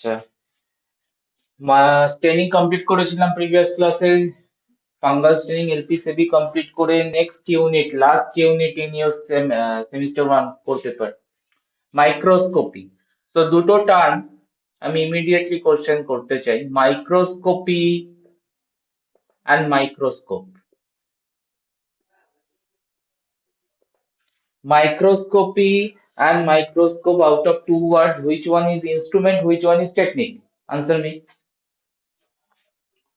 আচ্ছা, training complete করেছিলাম previous ক্লাসে। ফাঙ্গাস ট্রেনিং এলপিসিবি কমপ্লিট করে next unit, last unit in your semester 1 core paper, microscopy. তো দুটো টার্ম আমি ইমিডিয়েটলি কোশ্চেন করতে চাই, microscopy and microscope. Microscopy and microscope, out of two words, which one is instrument, which one is technique? Answer me.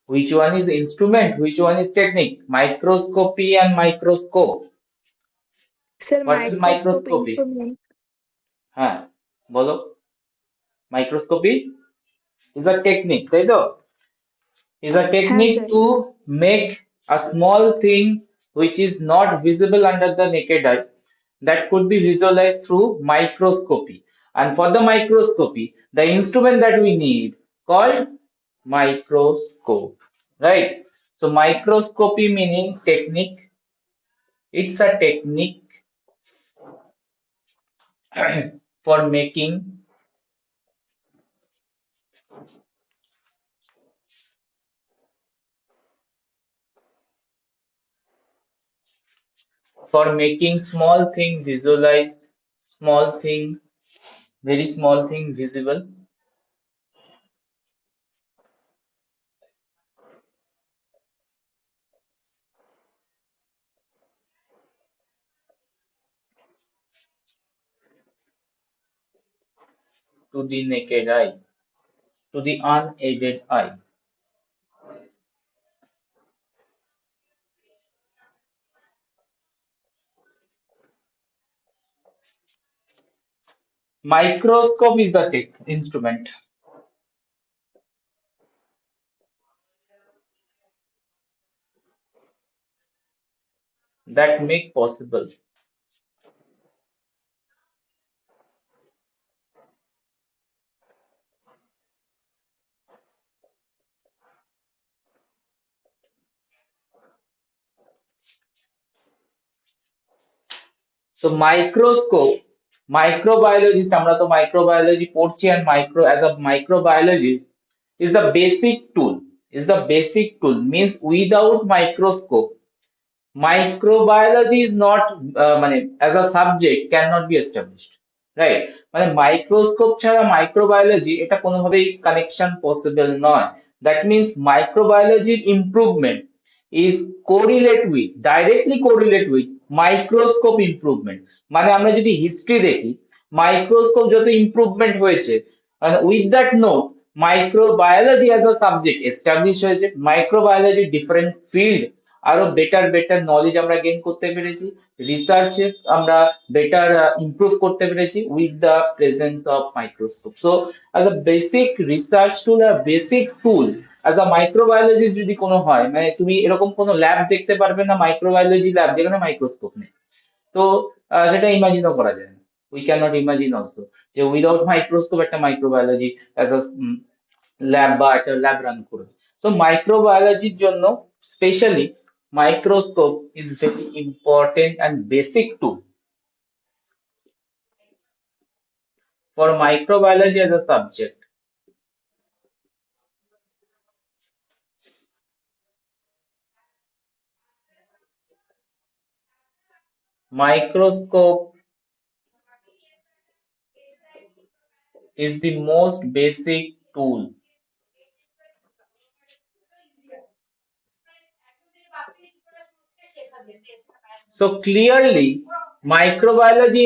Which one is instrument, which one is technique? Microscopy and microscope. Sir, What is microscope microscopy? instrument. হ্যাঁ, বলো। Microscopy is a technique, তাই তো? Is a হ্যাঁ technique sir. to make a small thing which is not visible under the naked eye, that could be visualized through microscopy. And for the microscopy, the instrument that we need called microscope, right? So microscopy meaning technique. It's a technique for making small thing visualize, small thing, very small thing visible to the naked eye, to the unaided eye. Microscope is the instrument that make possible. So microscope, microbiologist, আমরা তো microbiology পড়ছি, and micro as a microbiologist is the basic tool, means without microscope microbiology is not মানে as a subject cannot be established, right? মানে microscope ছাড়া microbiology এটা কোনোভাবেই connection possible নয়। That means মাইক্রোবায়োলজির improvement is correlate with, directly correlate with microscope improvement. মানে আমরা যদি হিস্ট্রি দেখি, মাইক্রোস্কোপ যত ইমপ্রুভমেন্ট হয়েছে, with that note microbiology as a subject establish হয়েছে। মাইক্রোবায়োলজি ডিফারেন্ট ফিল্ড আরো বেটার বেটার নলেজ আমরা গেইন করতে পেরেছি, রিসার্চে আমরা বেটার ইমপ্রুভ করতে পেরেছি with the presence of microscope. So as a basic research tool, R basic tool as a microbiologist যদি কোনো হয়, মানে তুমি এরকম কোনো ল্যাব দেখতে পারবে না মাইক্রোবায়োলজি ল্যাব যেখানে মাইক্রোস্কোপ নেই। তো সেটা ইমাজিনও করা যায় না, we can not imagine also যে উইদাউট মাইক্রোস্কোপ একটা মাইক্রোবায়োলজি অ্যাজ আ ল্যাব বা একটা ল্যাব রান করবে। তো মাইক্রোবায়োলজির জন্য specially microscope is very important and basic tool for microbiology as a subject. Microscope is the most basic tool. So clearly, microbiology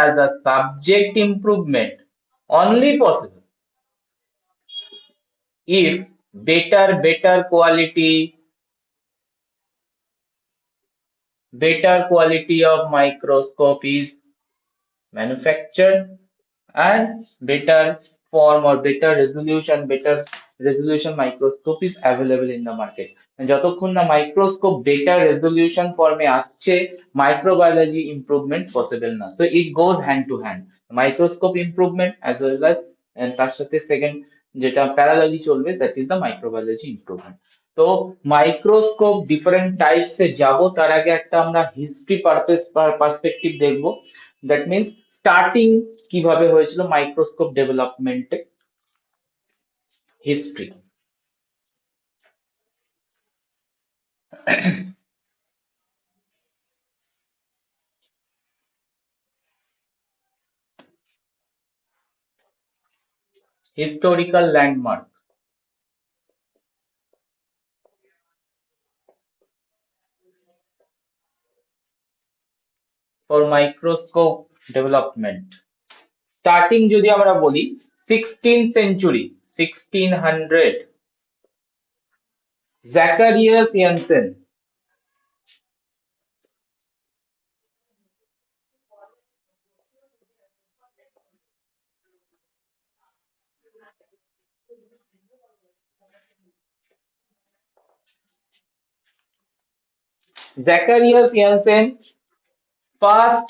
as a subject improvement only possible if better quality of microscope is manufactured, and better form or better resolution microscope is available in the market. যতক্ষণ না microscope better resolution ফর্মে আসছে, microbiology improvement possible না। So it goes hand to hand, microscope improvement as well as তার সাথে second যেটা parallelly চলবে, that is the microbiology improvement. তো মাইক্রোস্কোপ ডিফারেন্ট টাইপস এ যাব, তার আগে একটা আমরা হিস্ট্রি পারস্পেক্টিভ দেখবো। দ্যাট মিনস স্টার্টিং কিভাবে হয়েছিল মাইক্রোস্কোপ ডেভেলপমেন্টে, history. historical landmark for microscope development. Starting যদি আমরা বলি 16th century, 1600, Zacharias Janssen, Zacharias Janssen first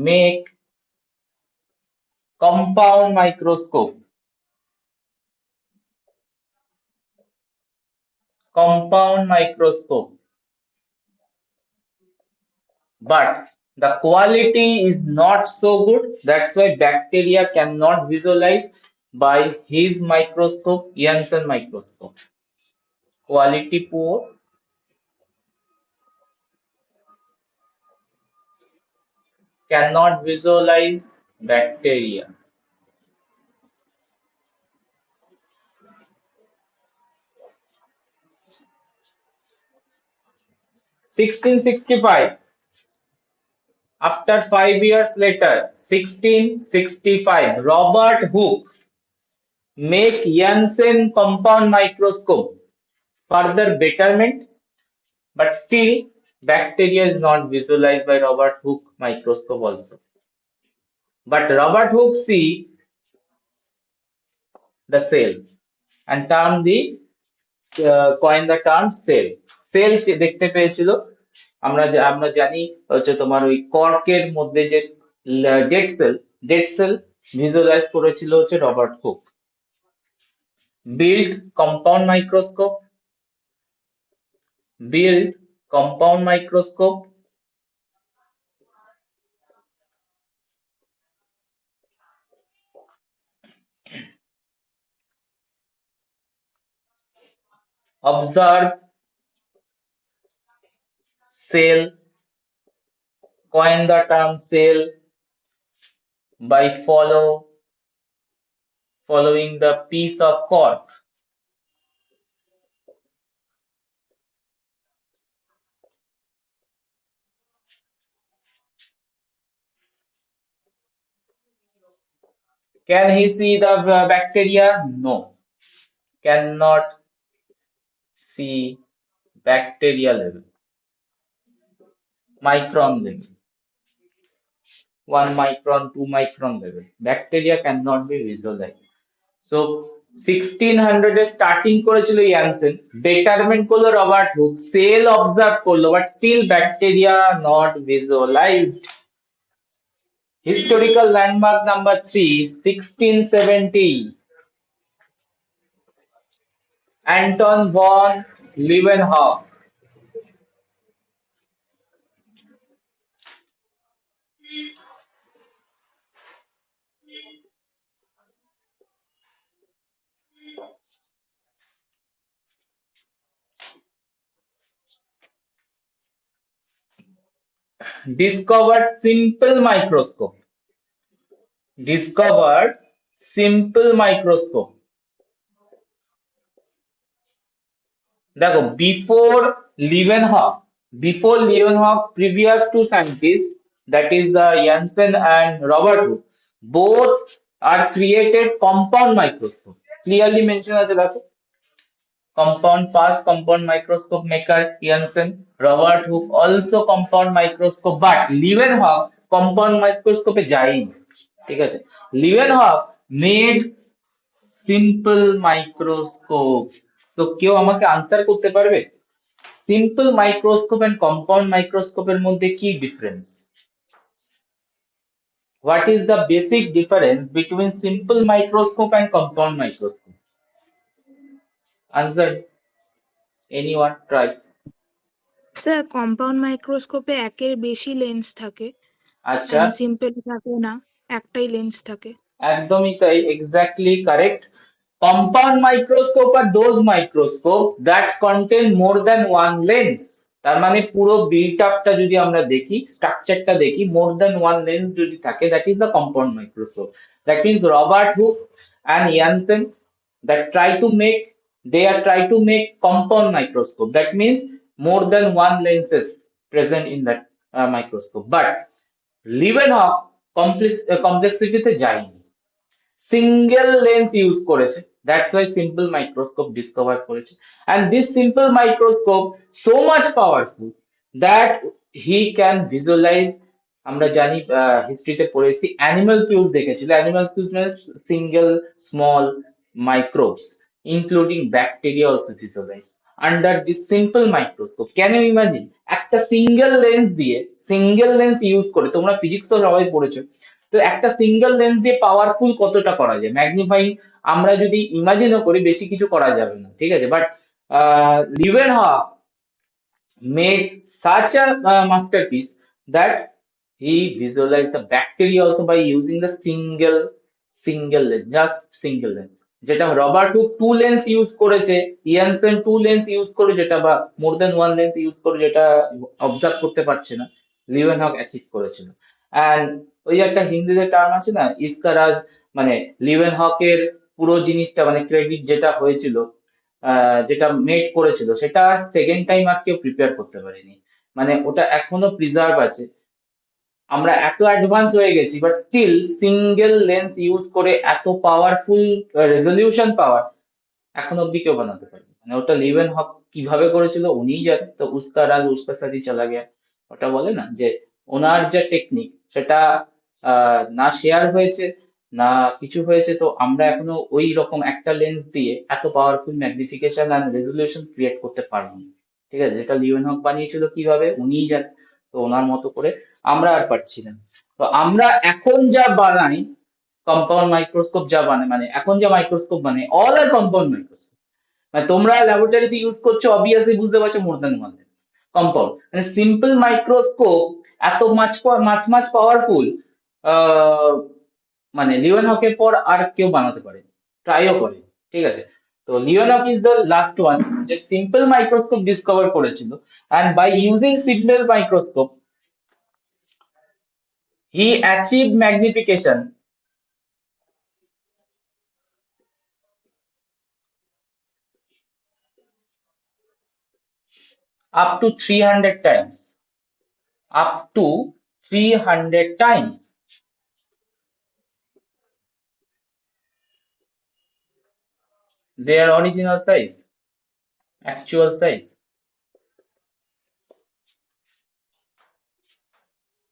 make compound microscope, compound microscope, but the quality is not so good. That's why bacteria cannot visualize by his microscope, Janssen microscope. Quality poor, cannot visualize bacteria. 1665, after 5 years later, 1665, Robert Hooke make Janssen compound microscope, further betterment, but still bacteria is not visualized by Robert Hooke microscope also. But Robert Hooke see the cell and coin the term cell. Cell দেখতে পেয়েছিল। আমরা জানি হচ্ছে তোমার ওই কর্কের মধ্যে যে dead cell visualise করেছিল হচ্ছে Robert Hooke. build compound microscope, build compound microscope, observe cell, coin the term cell by following the piece of cork. Can he see the bacteria? No, cannot see bacteria level, micron level, 1 micron, 2 micron level. Bacteria cannot be visualized. So 1600 এ starting করেছিল Janssen, betterment করলো Robert Hooke, cell observe করলো, but still bacteria not visualized. Historical landmark number 3, 1670, Anton von Leeuwenhoek discovered simple microscope, discovered simple microscope। দেখো before Leeuwenhoek, previous two scientists, that is the Janssen and Robert Hooke, both are created compound microscope, clearly mentioned আছে দেখো, first compound microscope maker Janssen, Robert Hooke also compound microscope, but Leeuwenhoek compound microscope এ যায়নি, ঠিক আছে। Leeuwenhoek made simple microscope. তো কেউ আমাকে answer করতে পারবে সিম্পল মাইক্রোস্কোপ এন্ড কম্পাউন্ড মাইক্রোস্কোপের মধ্যে কি difference? What is the basic difference between simple microscope and compound microscope? Answer, anyone try. Sir compound মাইক্রোস্কোপে একের বেশি লেন্স থাকে আচ্ছা, অ্যান্ড সিম্পল থাকে না, একটাই লেন্স থাকে। একদমই তাই, এক্স্যাক্টলি কারেক্ট। কম্পাউন্ড মাইক্রোস্কোপ আর those microscope that contain more than one lens. তার মানে পুরো বিল্ট আপটা যদি আমরা দেখি, স্ট্রাকচারটা দেখি, মোর দ্যান ওয়ান লেন্স যদি থাকে, that is the compound microscope. That means Robert Hooke and Jansen that try to make they are try to make compound microscope, that means more than one lenses present in that microscope, but Leeuwenhoek complexity তে যায়নি, single lens use করেছে, that's why simple microscope discover করেছে। And this simple microscope so much powerful that he can visualize, আমরা জানি হিস্ট্রিতে পড়েছি animal কিউজ দেখেছিল, animalcules মানে single small microbes including bacteria also visualise under this simple microscope. Can you imagine একটা single lens use করে, তোমরা physics তো সবাই পড়েছো, তো একটা সিঙ্গেল লেন্স দিয়ে পাওয়ারফুল কতটা করা যায়, ম্যাগনিফাইং আমরা যদি ইমাজিনও করি বেশি কিছু করা যাবে না, ঠিক আছে, but Leeuwenhoek made such a masterpiece that he visualized the bacteria also by using the single lens, just single lens, যেটা Robert Hooke two lens use করেছে, ইয়ানসেন টু লেন্স ইউজ করে যেটা, বা more than one lens use করে যেটা observe করতে পারছে না, লিউয়েনহক অ্যাচিভ করেছিল। অ্যান্ড ওই একটা হিন্দিতে টার্ম আছে না, ইস্কারাজ, মানে লিউয়েনহকের পুরো জিনিসটা মানে ক্রেডিট যেটা হয়েছিল, যেটা মেক করেছিল, সেটা সেকেন্ড টাইম আর কেউ প্রিপেয়ার করতে পারেনি, মানে ওটা এখনো প্রিজার্ভ আছে। আমরা এত অ্যাডভান্স হয়ে গেছি, but still single lens use করে এত পাওয়ারফুল রেজলিউশন পাওয়ার এখন অব্দি কেউ বানাতে পারেনি, মানে ওটা লিওয়েন হক কিভাবে করেছিল উনিই জানেন, তো উস্কা রাজ উস্কা সাথী চালা গেয়া, ওটা বলে না যে ওনার যে টেকনিক সেটা না শেয়ার হয়েছে না কিছু হয়েছে, তো আমরা এখনো ওই রকম একটা লেন্স দিয়ে এত powerful magnification and resolution create করতে পারবো না, ঠিক আছে, যেটা লিওয়েন হক বানিয়েছিল কিভাবে উনিই জানেন, তো ওনার মতো করে আমরা আর পারছি না। তো আমরা এখন যা বানাই, কম্পাউন্ড মাইক্রোস্কোপ যা বানায়, মানে এখন যা মাইক্রোস্কোপ বানায় অল আর কম্পাউন্ড মাইক্রোস্কোপ, মানে তোমরা ল্যাবরেটরিতে ইউজ করছো অবভিয়াসলি বুঝতে পারছো মোর দ্যান ওয়ান লেন্স কম্পাউন্ড, মানে সিম্পল মাইক্রোস্কোপ এত মাছ মাছ পাওয়ারফুল, মানে লিওয়েন হকের পর আর কেউ বানাতে পারে, ট্রাইও করে, ঠিক আছে। তো Leeuwenhoek is the last one যে সিম্পল মাইক্রোস্কোপ ডিসকভার করেছিল, and by using simple microscope he achieve magnification up to 300 times, up to 300 times their original size, actual size.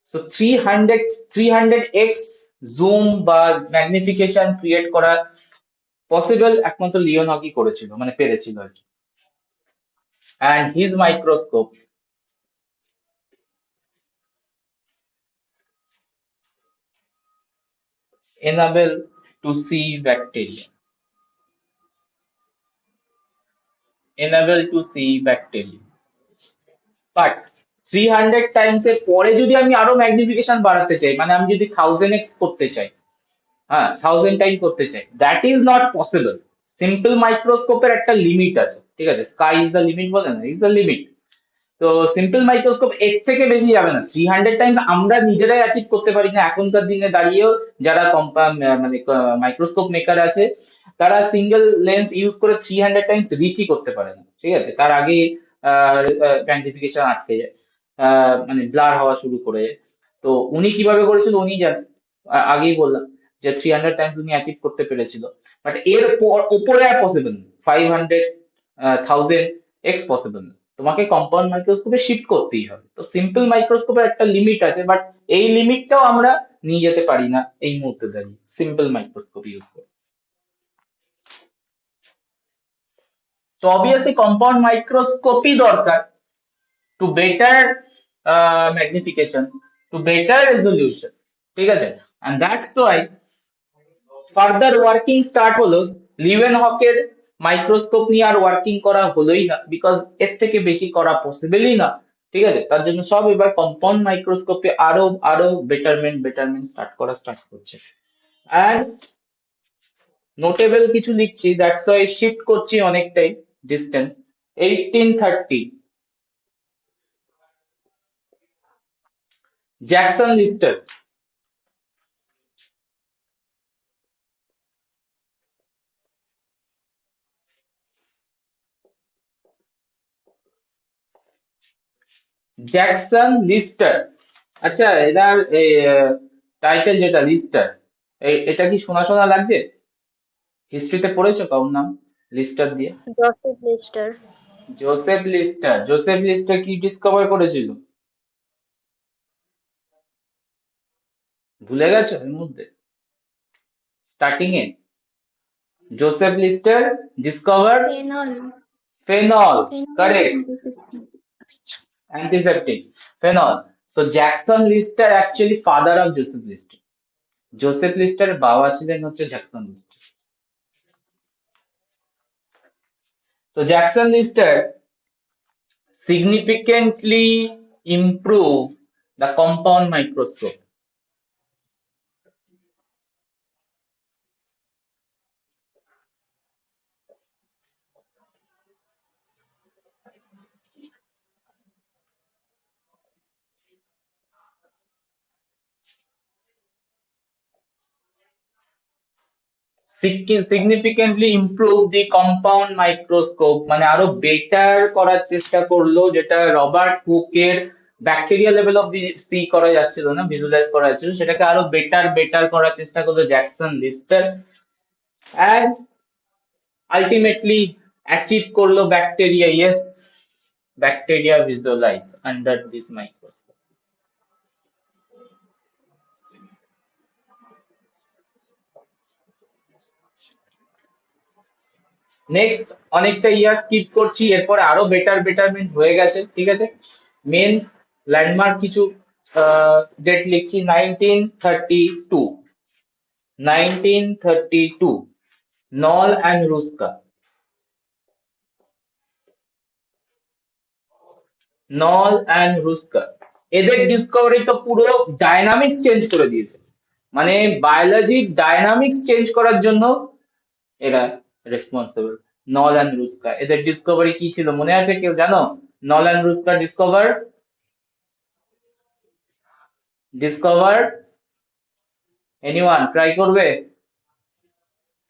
So 300x zoom বা magnification create করা possible একমাত্র Leone হকই করেছিল, মানে পেরেছিল আর কি। And his microscope enable to see bacteria, enable to see bacteria, but 300 Times এর পরে যদি আমি আরো ম্যাগনিফিকেশন বাড়াতে চাই, মানে আমি যদি 1000x করতে চাই, হ্যাঁ 1000 টাইম করতে চাই, that is not possible. Simple মাইক্রোস্কোপের একটা লিমিট আছে, ঠিক আছে, স্কাই ইজ দ্য লিমিট বলে না, ইজ দ্য লিমিট। তো সিম্পল মাইক্রোস্কোপ এর থেকে বেশি যাবে না, 300 টাইমস আমরা নিজেরাই অ্যাচিভ করতে পারি না এখনকার দিনে দাঁড়িয়েও, যারা মানে মাইক্রোস্কোপ মেকার আছে তারা সিঙ্গেল লেন্স ইউজ করে 300 টাইমস রিচই করতে পারে না, ঠিক আছে, তার আগে ম্যাগনিফিকেশন আটকে যায়, মানে ব্লার হওয়া শুরু করে যায়। তো উনি কিভাবে করেছিল উনি জানেন, আগেই বললাম যে 300 টাইমস উনি অ্যাচিভ করতে পেরেছিল, বাট এর উপরে আর পসিবল না, 500 1000x পসিবল না, তোমাকে কম্পাউন্ড মাইক্রোস্কোপে শিফট করতেই হবে। তো সিম্পল মাইক্রোস্কোপের একটা লিমিট আছে, বাট এই লিমিটটাও আমরা নিয়ে যেতে পারি না এই মুহূর্তে দাঁড়িয়ে সিম্পল মাইক্রোস্কোপ ইউজ করে। তো অবভিয়াসলি কম্পাউন্ড মাইক্রোস্কোপই দরকার to better magnification, to better resolution, ঠিক আছে। And that's why further working start হলো, লিওয়েন হকের মাইক্রোস্কোপ নিয়ে আর ওয়ার্কিং করা হলোই না, বিকজ এর থেকে বেশি করা পসিবলই না, ঠিক আছে, তার জন্য সব এবার কম্পাউন্ড মাইক্রোস্কোপে আরো আরো বেটারমেন্ট স্টার্ট করছে। অ্যান্ড নোটেবল কিছু লিখছি, দ্যাটস ওয়াই শিফট করছি অনেকটাই distance. 1830 Jackson Lister. Jackson Lister. আচ্ছা, এটার টাইটেল যেটা লিস্টার, এটা কি শোনা শোনা লাগছে? হিস্ট্রিতে পড়েছো কারোর নাম লিস্টার দিয়ে? Joseph Lister. জোসেফ লিস্টার কি ডিসকভার করেছিল? ভুলে গেছো এর মধ্যে? স্টার্টিং এ Joseph Lister discover phenol. Phenol. Phenol correct, antiseptic, phenol. So Jackson Lister actually father of Joseph Lister. Joseph লিস্টারের বাবা ছিলেন হচ্ছে জ্যাকসন লিস্টার। তো Jackson Lister significantly improve the compound microscope. Significantly improve the compound microscope, মানে আরো better করার চেষ্টা করলো, যেটা রবার্ট হুকের bacteria level of the see করা যাচ্ছিল না, ভিজুয়ালাইজ করা যাচ্ছিল, সেটাকে আরো বেটার করার চেষ্টা করলো Jackson Lister. And ultimately achieve করলো bacteria, yes, bacteria visualize under this microscope. Next অনেকটা ইয়ার স্কিপ করছি, এরপর আরো বেটারমেন্ট হয়ে গেছে, ঠিক আছে। মেন ল্যান্ডমার্ক কিছু ডেট লিখছি। 1932, 1932 নল অ্যান্ড রুস্কা। নল অ্যান্ড রুস্কা, এদের ডিসকভারি তো পুরো ডায়নামিক্স চেঞ্জ করে দিয়েছে, মানে বায়োলজির ডায়নামিক্স চেঞ্জ করার জন্য এরা রেসপন্সিবল। নল অ্যান্ড রুস্কা, এদের ডিসকভারি কি ছিল মনে আছে, কেউ জানো? নল অ্যান্ড রুস্কা ডিসকভার এনিওয়ান ট্রাই করবে?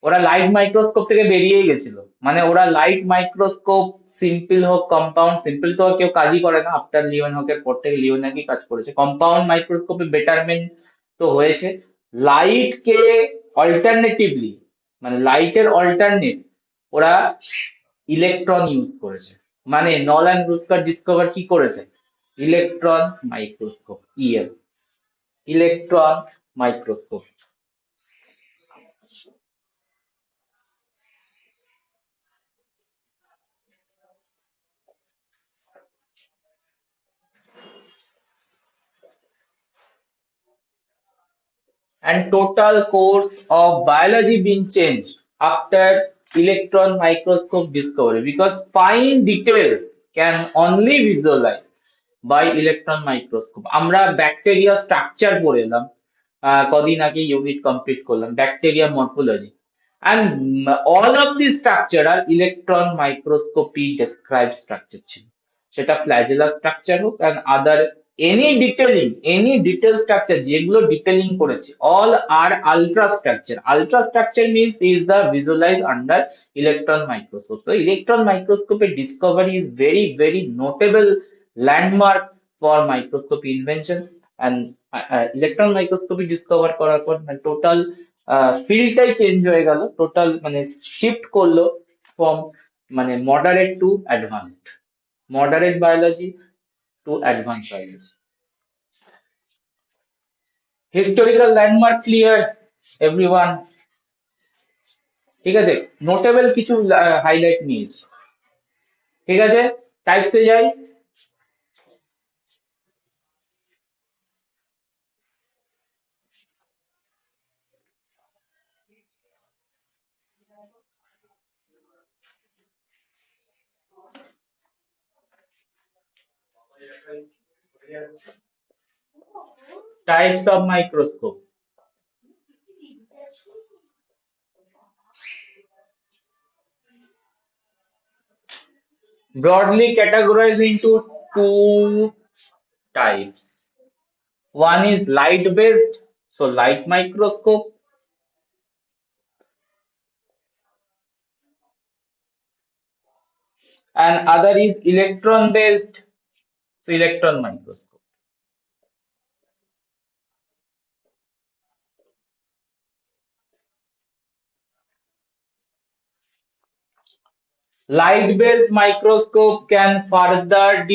ওরা লাইট মাইক্রোস্কোপ থেকে বেরিয়েই গেছিল, মানে ওরা লাইট মাইক্রোস্কোপ, সিম্পল হোক কম্পাউন্ড, সিম্পল তো আর কেউ কাজই করে না, আফটার লিওন হকের পর থেকে লিওনার্কি কাজ করেছে, কম্পাউন্ড মাইক্রোস্কোপে বেটারমেন্ট তো হয়েছে। লাইট কে অল্টারনেটিভলি, মানে লাইটের অল্টারনেট ওরা ইলেকট্রন ইউজ করেছে। মানে নলান ব্রুস্কার ডিসকভার কি করেছে? Electron microscope, El, electron microscope. And total course of biology being changed after electron microscope discovery, because fine details can only visualize by electron microscope. আমরা bacteria structure পড়ে এলাম, কদিন আগে ইউনিট কমপ্লিট করলাম bacteria morphology, and all of these structure are electron microscopy described structure ছিল, সেটা flagella structure হোক and other any detail structure যেগুলো ডিটেলিং করেছে, all are ultra structure. Ultra structure means is the visualized under electron microscope. So electron microscopy discovery is very notable landmark for microscopy invention. And electron microscopy discover করার পর total ফিল্ডটাই change হয়ে গেল, total মানে shift করলো from মানে moderate two advanced, moderate biology to advance biology. Historical landmark clear everyone? ঠিক আছে, notable কিছু হাইলাইট নিয়েছি, ঠিক আছে। টাইপসে যাই। Types of microscope. Broadly categorized into two types. One is light based, so light microscope, and other is electron based, so electron microscope. Light based microscope can further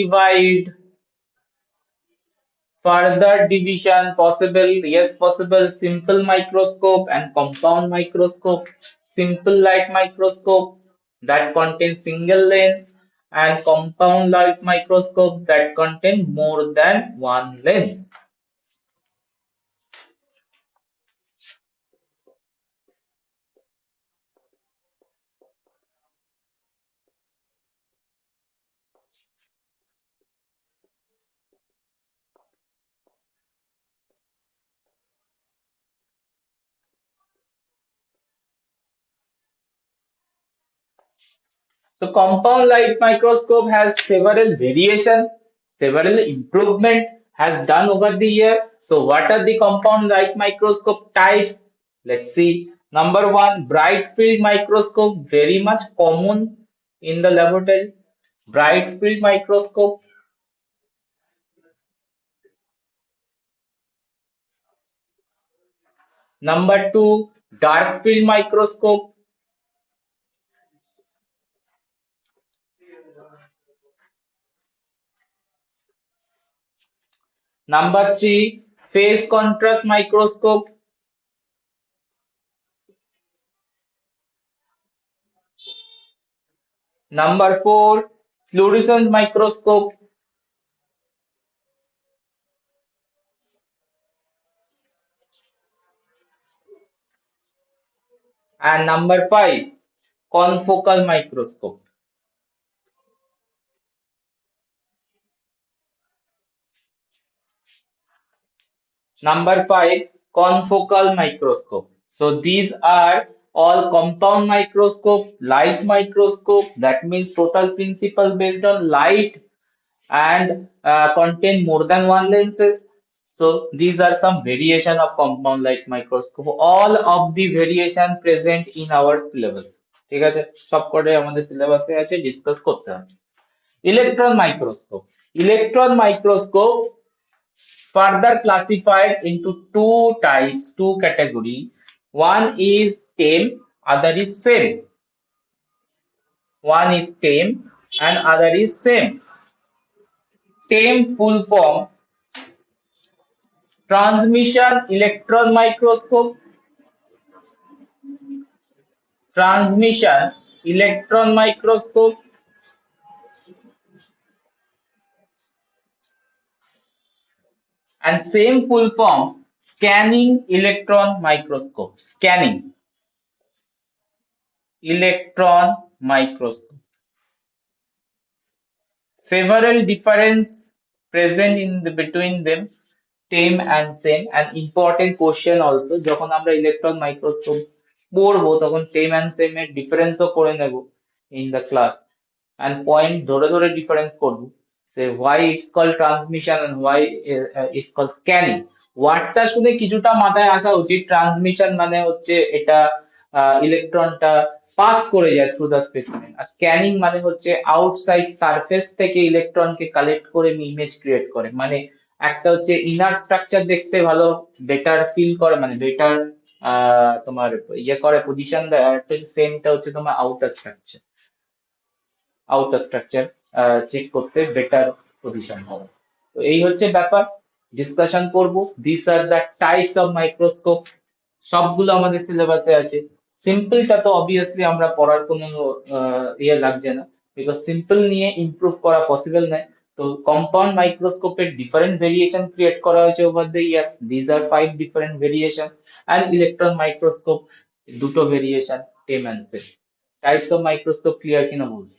division possible, yes, possible simple microscope and compound microscope. Simple light microscope that contains single lens, and compound light microscope that contain more than one lens. So compound light microscope has several variation, several improvement has done over the year. So what are the compound light microscope types? Let's see. Number one, bright field microscope, very much common in the laboratory. Bright field microscope. Number two, dark field microscope. Number three, phase contrast microscope. Number four, fluorescence microscope. And number five, confocal microscope. Number five, confocal microscope. So these are all compound microscope, light microscope. That means total principle based on light and contain more than one lenses. So these are some variation of compound light microscope. All of the variation present in our syllabus. ঠিক আছে সব কটাই আমাদের সিলেবাসে আছে discuss করতে হবে electron microscope. Electron microscope further classified into two types, two category. One is tame, other is same. One is tame and other is same. Tame full form transmission electron microscope, transmission electron microscope, and same full form scanning electron microscope, scanning electron microscope. Several difference present in the between them, same and same. An important question also যখন আমরা electron microscope পড়বো তখন same and same এর ডিফারেন্সও করে নেব in the class and point ধরে ধরে difference করব say why it's called transmission and why it's called scanning. ওয়ার্ডটা শুনে কিছুটা মাথায় আসা উচিত ট্রান্সমিশন মানে হচ্ছে এটা ইলেকট্রনটা পাস করে যায় থ্রু দ্য স্পেসিমেন আর স্ক্যানিং মানে হচ্ছে আউটসাইড সারফেস থেকে ইলেকট্রনকে কালেক্ট করে ইমেজ ক্রিয়েট করে মানে একটা হচ্ছে ইনার স্ট্রাকচার দেখতে ভালো বেটার ফিল করে মানে বেটার তোমার ইয়ে করে পজিশন দেয় আর একটা সেমটা হচ্ছে তোমার আউটার স্ট্রাকচার চেক করতে বেটার পজিশন হবে তো এই হচ্ছে ব্যাপার ডিসকাশন করব this are the types of microscope সবগুলো আমাদের সিলেবাসে আছে সিম্পলটা তো অবভিয়াসলি আমরা পড়ার কোনো ইয়ে লাগছে না বিকজ সিম্পল নিয়ে ইমপ্রুভ করা পসিবল নয় তো কম্পাউন্ড মাইক্রোস্কোপের ডিফারেন্ট ভেরিয়েশন ক্রিয়েট করা হয়েছে ওভার দ্য ইয়ার দিস আর 5 different variation and electron microscope দুটো ভেরিয়েশন টেম and same types of microscope clear কিনা বলুন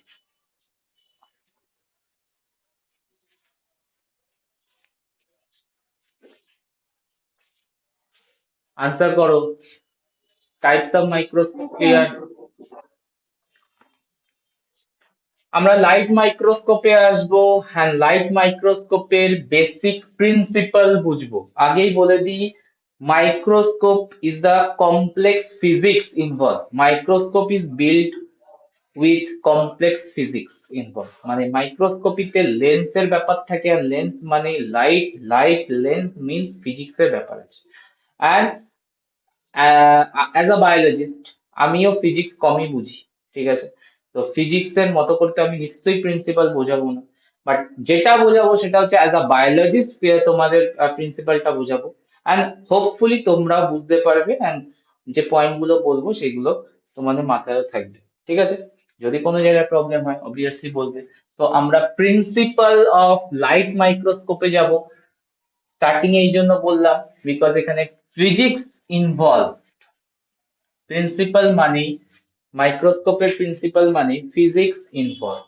আনসার করো। Types of microscope clear? আমরা লাইট মাইক্রোস্কোপে আসবো। হ্যাঁ, লাইট মাইক্রোস্কোপের বেসিক প্রিন্সিপাল বুঝবো। আগেই বলে দিই, microscope is the complex physics involve. Microscope is build with complex physics involve. মানে মাইক্রোস্কোপিতে লেন্সের ব্যাপার থাকে, আর লেন্স মানে লাইট, লাইট লেন্স মিনস ফিজিক্সের ব্যাপার আছে। অ্যান্ড অ্যাজ আ বায়োলজিস্ট আমিও ফিজিক্স কমই বুঝি, ঠিক আছে? তো ফিজিক্স এর মতো করতে আমি নিশ্চয়ই প্রিন্সিপাল বোঝাবো না, বাট যেটা বোঝাবো সেটা হচ্ছে অ্যাজ আ বায়োলজিস্ট তোমাদের প্রিন্সিপালটা বোঝাবো। অ্যান্ড হোপফুলি তোমরা বুঝতে পারবে, অ্যান্ড যে পয়েন্ট গুলো বলবো সেগুলো তোমাদের মাথায় থাকবে, ঠিক আছে? যদি কোনো জায়গায় প্রবলেম হয় অবভিয়াসলি বলবে। তো আমরা প্রিন্সিপাল অফ লাইট মাইক্রোস্কোপে যাব। স্টার্টিং এই জন্য বললাম বিকজ এখানে ফিজিক্স ইনভলভ। প্রিন্সিপাল মানে, মাইক্রোস্কোপের প্রিন্সিপাল মানে ফিজিক্স ইনভলভ।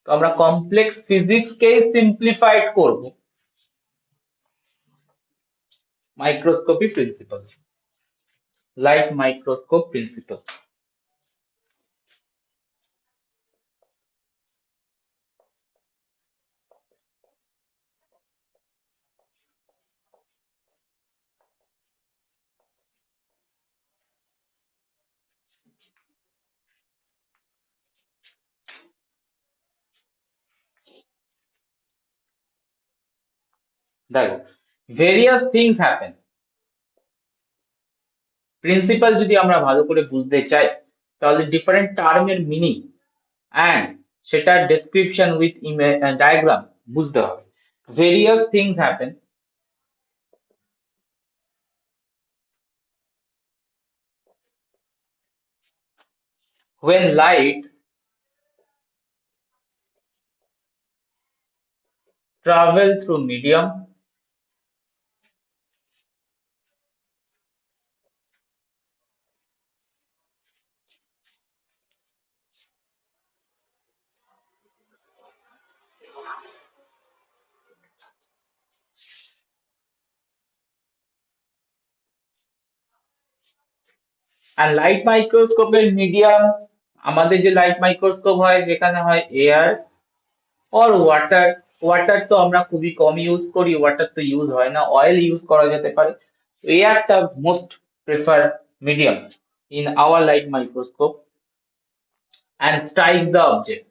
তো আমরা কমপ্লেক্স ফিজিক্স কে সিম্পলিফাইড করব microscopy principle, light microscope principle. দেখো, ভেরিয়াস থিংস হ্যাপেন। প্রিন্সিপাল যদি আমরা ভালো করে বুঝতে চাই তাহলে ডিফারেন্ট টার্মের মিনিং অ্যান্ড সেটার ডেসক্রিপশন উইথ ডায়াগ্রাম বুঝতে হবে। Various things happen when light travel through medium আর লাইট মাইক্রোস্কোপের মিডিয়াম, আমাদের যে লাইট মাইক্রোস্কোপ হয় যেখানে হয় এয়ার অর ওয়াটার। ওয়াটার তো আমরা খুবই কম ইউজ করি, ওয়াটার তো ইউজ হয় না, অয়েল ইউজ করা যেতে পারে। এয়ারটা most prefer medium in our light microscope and strikes the object.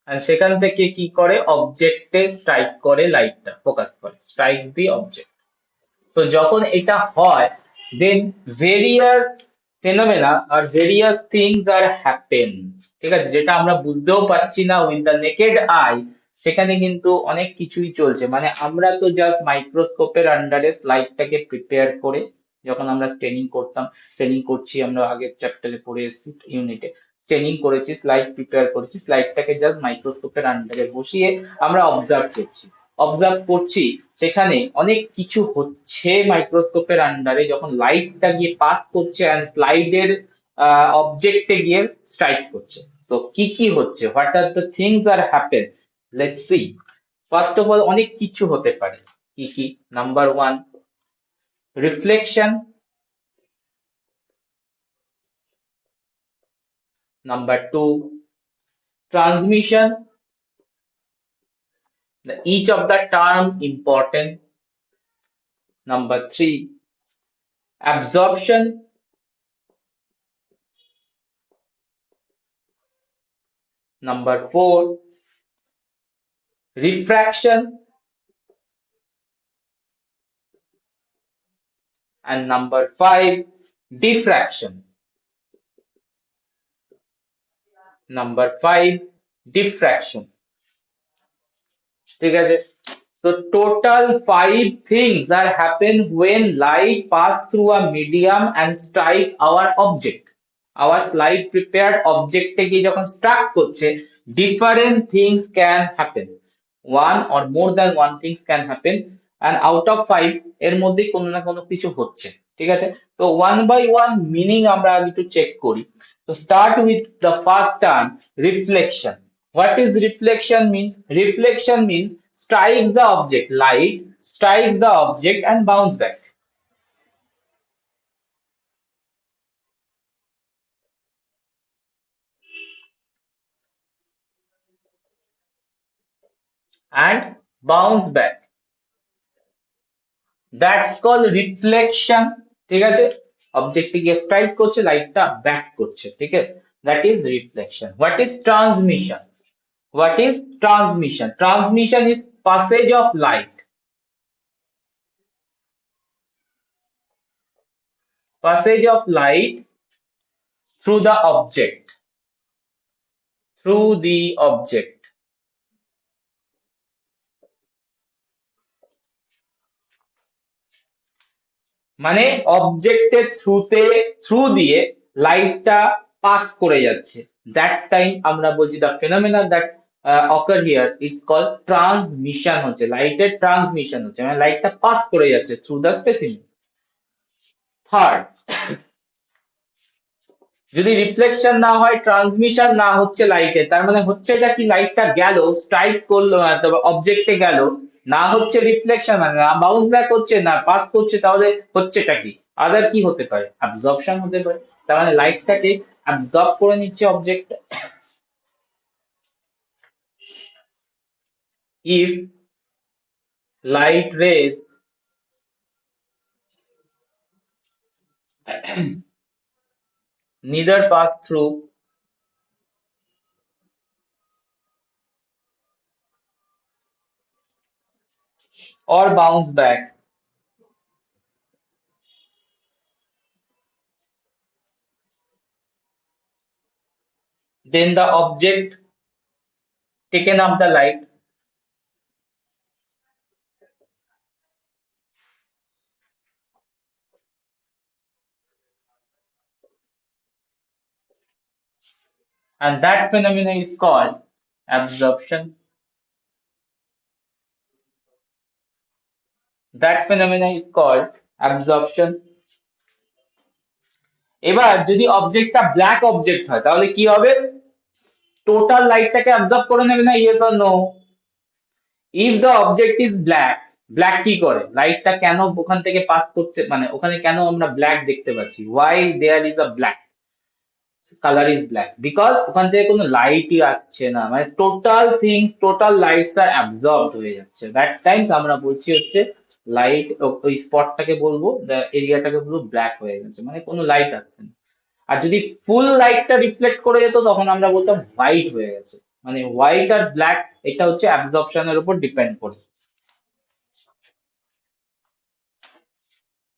আর সেখান থেকে কি করে, অবজেক্টে স্ট্রাইক করে, লাইটটা ফোকাস করে, স্ট্রাইকস দি অবজেক্ট। তো যখন এটা হয়, then various phenomena or various things are happen, ঠিক আছে? যেটা আমরা বুঝতেও পারছি না উইথ দ্য নেকেড আই, সেখানে কিন্তু অনেক কিছুই চলছে। মানে আমরা তো জাস্ট মাইক্রোস্কোপের আন্ডারে স্লাইডটাকে প্রিপেয়ার করে, যখন আমরা স্টেনিং করতাম, স্টেনিং করছি, আমরা আগের চ্যাপ্টারে পড়ে এসেছি ইউনিটে, স্টেনিং করেছি, স্লাইড প্রিপেয়ার করেছি, স্লাইডটাকে জাস্ট মাইক্রোস্কোপের আন্ডারে বসিয়ে আমরা অবজার্ভ করছি, অবজার্ভ করছি। সেখানে অনেক কিছু হচ্ছে মাইক্রোস্কোপের আন্ডারে, যখন লাইটটা গিয়ে পাস করছে অ্যান্ড স্লাইডের অবজেক্টে গিয়ে স্ট্রাইক করছে। সো কি কি হচ্ছে, what are the things are happen, let's see. First of all অনেক কিছু হতে পারে। কি কি? Number one, reflection. Number two, transmission. Each of the term important. Number three, absorption. Number four, refraction. And number five, diffraction. Number five, diffraction. ঠিক আছে? So total five things are happen when light pass through a medium and strike our object. Our slide prepared object এ গিয়ে যখন struck করছে, different things can happen. One or more than one things can happen, and out of five এর মধ্যে কোনো না কোনো কিছু হচ্ছে, ঠিক আছে? তো one by one meaning আমরা আগে একটু চেক করি। So start with the first term, reflection. What is reflection means? Reflection means strikes the object, light strikes the object and bounce back. And bounce back. That's called reflection. ঠিক আছে, অবজেক্টে গিয়ে strike করছে, লাইটটা back করছে, ঠিক আছে, that is reflection. What is transmission? What is transmission? Transmission is passage of light. Passage of light through the object. Through the object. মানে অবজেক্টের থ্রু দিয়ে লাইটটা পাস করে যাচ্ছে, দ্যাট টাইম আমরা বলছি the phenomena that occur here it's called transmission, হচ্ছে লাইটের ট্রান্সমিশন, হচ্ছে মানে লাইটটা পাস করে যাচ্ছে থ্রু দ্য স্পেসিমেন. থার্ড, যদি রিফ্লেকশন না হয়, ট্রান্সমিশন না হচ্ছে লাইটে, তার মানে হচ্ছে এটা কি, লাইটটা গেল স্ট্রাইক করলো তবে অবজেক্টে গেল, না হচ্ছে রিফ্লেকশন, মানে না বাউন্স ব্যাক হচ্ছে না পাস করছে, তাহলে হচ্ছেটা কি, আদার কি হতে পারে, অ্যাবজর্পশন হতে পারে, তার মানে লাইটটাকে অ্যাবজর্ব করে নিচ্ছে object. If light rays neither pass through or bounce back, then the object taken up the light and that phenomenon is called absorption. That phenomenon is called absorption. এবার যদি অবজেক্টটা ব্ল্যাক অবজেক্ট হয় তাহলে কি হবে, টোটাল লাইটটাকে অ্যাবজর্ব করে নেবে না, yes or no? If the object is black, black কি করে, লাইটটা কেন ওখান থেকে পাস করছে, মানে ওখানে কেন আমরা ব্ল্যাক দেখতে পাচ্ছি, why there is a black colour is black, because ওখান থেকে কোনো লাইটই আসছে না, মানে total things, total lights are absorbed হয়ে যাচ্ছে, দ্যাট টাইমস আমরা বলছি হচ্ছে লাইট, ওই স্পটটাকে বলবো, এরিয়াটাকে বলবো ব্ল্যাক হয়ে গেছে, মানে কোনো লাইট আসছে না. আর যদি ফুল লাইটটা রিফ্লেক্ট করে যেত তখন আমরা বলতাম হোয়াইট হয়ে গেছে, মানে হোয়াইট আর ব্ল্যাক এটা হচ্ছে অ্যাবজর্পশনের উপর ডিপেন্ড করে.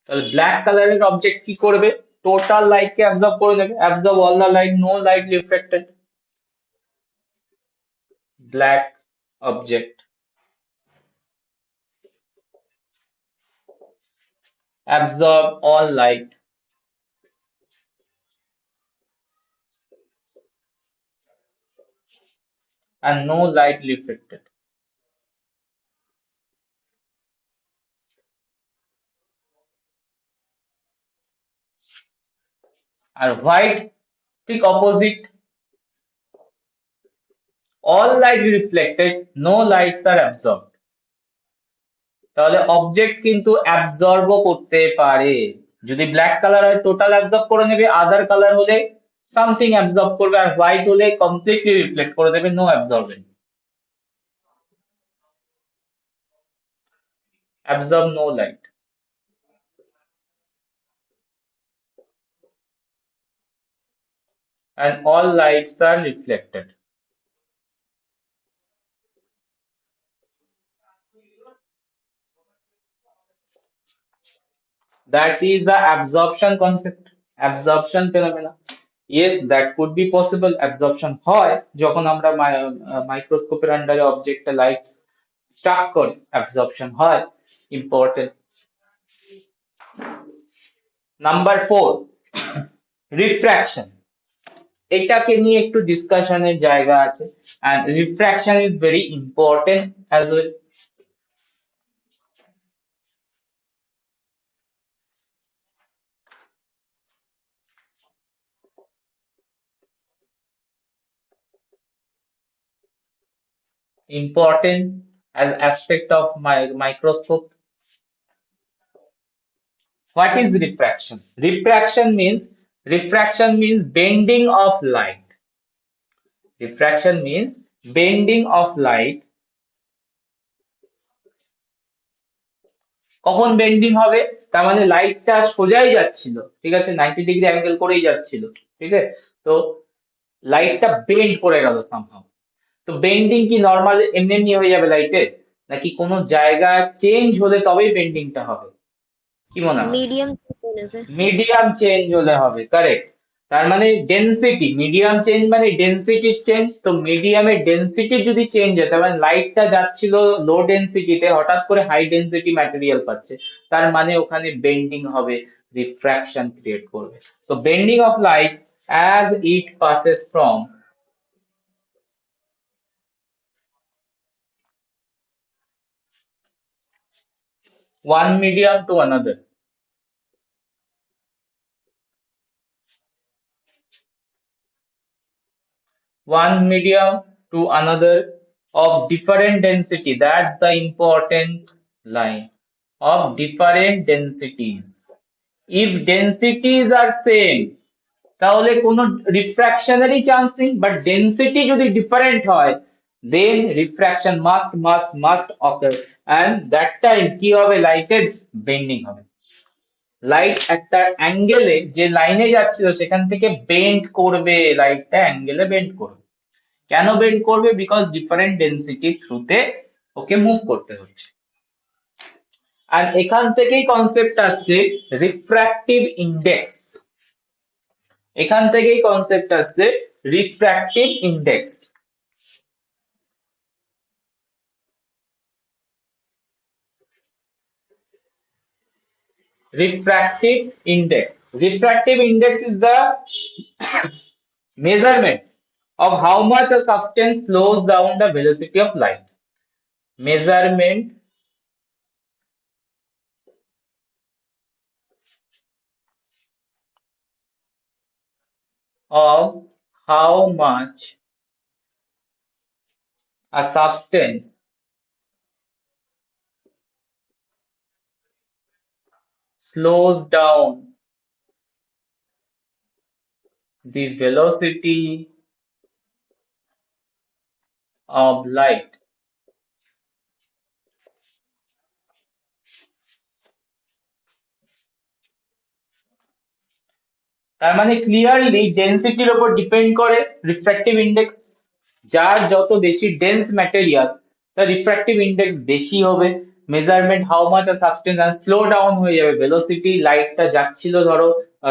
তাহলে ব্ল্যাক কালারের অবজেক্ট কি করবে, টোটাল লাইট কে অ্যাবজর্ব করে নেবে, absorb all the light, no light reflected. Black object absorb all light and no light reflected. আর white ঠিক opposite, all light reflected, no lights are absorbed. তাহলে অবজেক্ট কিন্তু অ্যাবজর্বও করতে পারে, যদি ব্ল্যাক কালার হয় টোটাল অ্যাবজর্ব করে নেবে, আদার কালার হলে সামথিং অ্যাবজর্ব করবে, আর হোয়াইট হলে কমপ্লিটলি রিফ্লেক্ট করে দেবে, no absorbent, absorb no light. And all lights are reflected. That is the absorption concept, absorption phenomena. Yes, that could be possible. Absorption হয় যখন আমরা মাইক্রোস্কোপের আন্ডারে অবজেক্টে লাইট স্টাক করি, absorption হয়, ইম্পর্টেন্ট. Number 4, refraction. এটাকে নিয়ে একটু ডিসকাশনের জায়গা আছে, and refraction is very important as well. important as aspect of my microscope. What is refraction? Refraction means bending of light. Refraction means bending of light. কখন bending হবে? তার মানে লাইটটা সোজাই যাচ্ছিল, ঠিক আছে, 90 ডিগ্রি অ্যাঙ্গেল করেই যাচ্ছিল, ঠিক আছে, তো লাইটটা বেন্ড করে গেল সামহাউ। তো বেন্ডিং কি নর্মাল এমনি এমনি হয়ে যাবে লাইটের, নাকি কোনো জায়গা চেঞ্জ হলে তবেই বেন্ডিংটা হবে? কি মনে হয়? মিডিয়াম হয়েছে। মিডিয়াম চেঞ্জ হলে হবে, কারেক্ট। তার মানে ডেনসিটি, মিডিয়াম চেঞ্জ মানে ডেনসিটি চেঞ্জ, তো মিডিয়ামের ডেনসিটি যদি চেঞ্জ হয় তার মানে লাইটটা যাচ্ছিল লো ডেনসিটিতে, হঠাৎ করে হাই ডেনসিটি ম্যাটেরিয়াল পাচ্ছে, তার মানে ওখানে বেন্ডিং হবে, রিফ্র্যাকশন ক্রিয়েট করবে। তো bending of light as it passes from one medium to another. One medium to another of different density. That's the important line. Of different densities. If densities are same, তাহলে কোনো রিফ্র্যাকশনেরই chance নেই, but density যদি different হয়, then refraction must occur, and that time কি হবে? লাইটের bending হবে। লাইট একটা অ্যাঙ্গেলে যে লাইনে যাচ্ছিল সেখান থেকে বেন্ড করবে, লাইটটা অ্যাঙ্গেলে বেন্ড করবে। কেন বেন্ড করবে? বিকজ ডিফারেন্ট ডেনসিটি থ্রুতে ওকে মুভ করতে হচ্ছে। আর এখান থেকেই কনসেপ্ট আসছে রিফ্র্যাক্টিভ ইন্ডেক্স। এখান থেকেই কনসেপ্ট আসছে refractive index. Refractive index. Refractive index is the measurement of how much a substance slows down the velocity of light. Measurement of how much a substance slows down the velocity of light. তার মানে clearly ডেনসিটির উপর depend করে refractive index. যার যত বেশি dense material তার refractive index বেশি হবে। Measurement how much a substance, আর স্লো ডাউন হয়ে যাবে ভেলোসিটি, লাইটটা যাচ্ছিল ধরো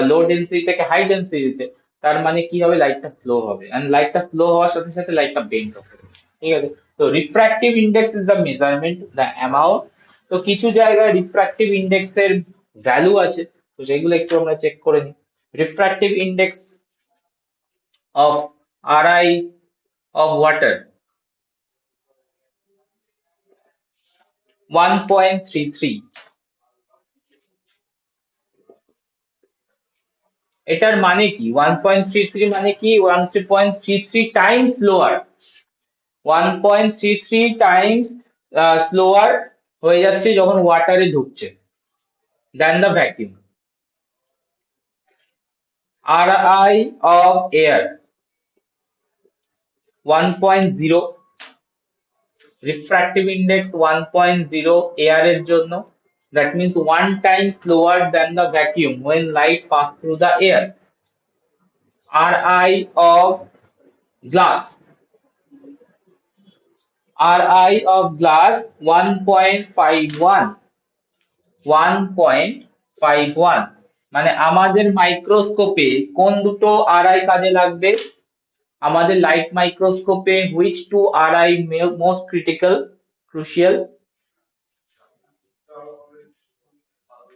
লো ডেন্সিটি থেকে হাই ডেন্সিটিতে, তার মানে কি হবে? লাইটটা স্লো হবে, এন্ড লাইটটা স্লো হওয়ার সাথে সাথে লাইটটা বেন্ড হবে, ঠিক আছে। তো refractive index is the measurement, the amount. তো কিছু জায়গায় রিফ্র্যাক্টিভ ইন্ডেক্সের ভ্যালু আছে, তো সেগুলো একটু আমরা চেক করে নিই। Refractive index of Ri of water 1.33. এটার মানে কি? 1.33 মানে কি? 1.33 টাইমস লোয়ার, 1.33 টাইমস স্লোয়ার হয়ে যাচ্ছে যখন ওয়াটারে ঢুকছে then the vacuum. Ri of air 1.0, refractive index 1.0 air এর জন্য, that means 1 time slower than the vacuum when light pass through the air. Ri of glass, Ri of glass 1.51, 1.51, মানে আমাদের মাইক্রোস্কোপে কোন দুটো আরআই কাজে লাগবে? আমাদের লাইট মাইক্রোস্কোপে which two RI most critical, crucial?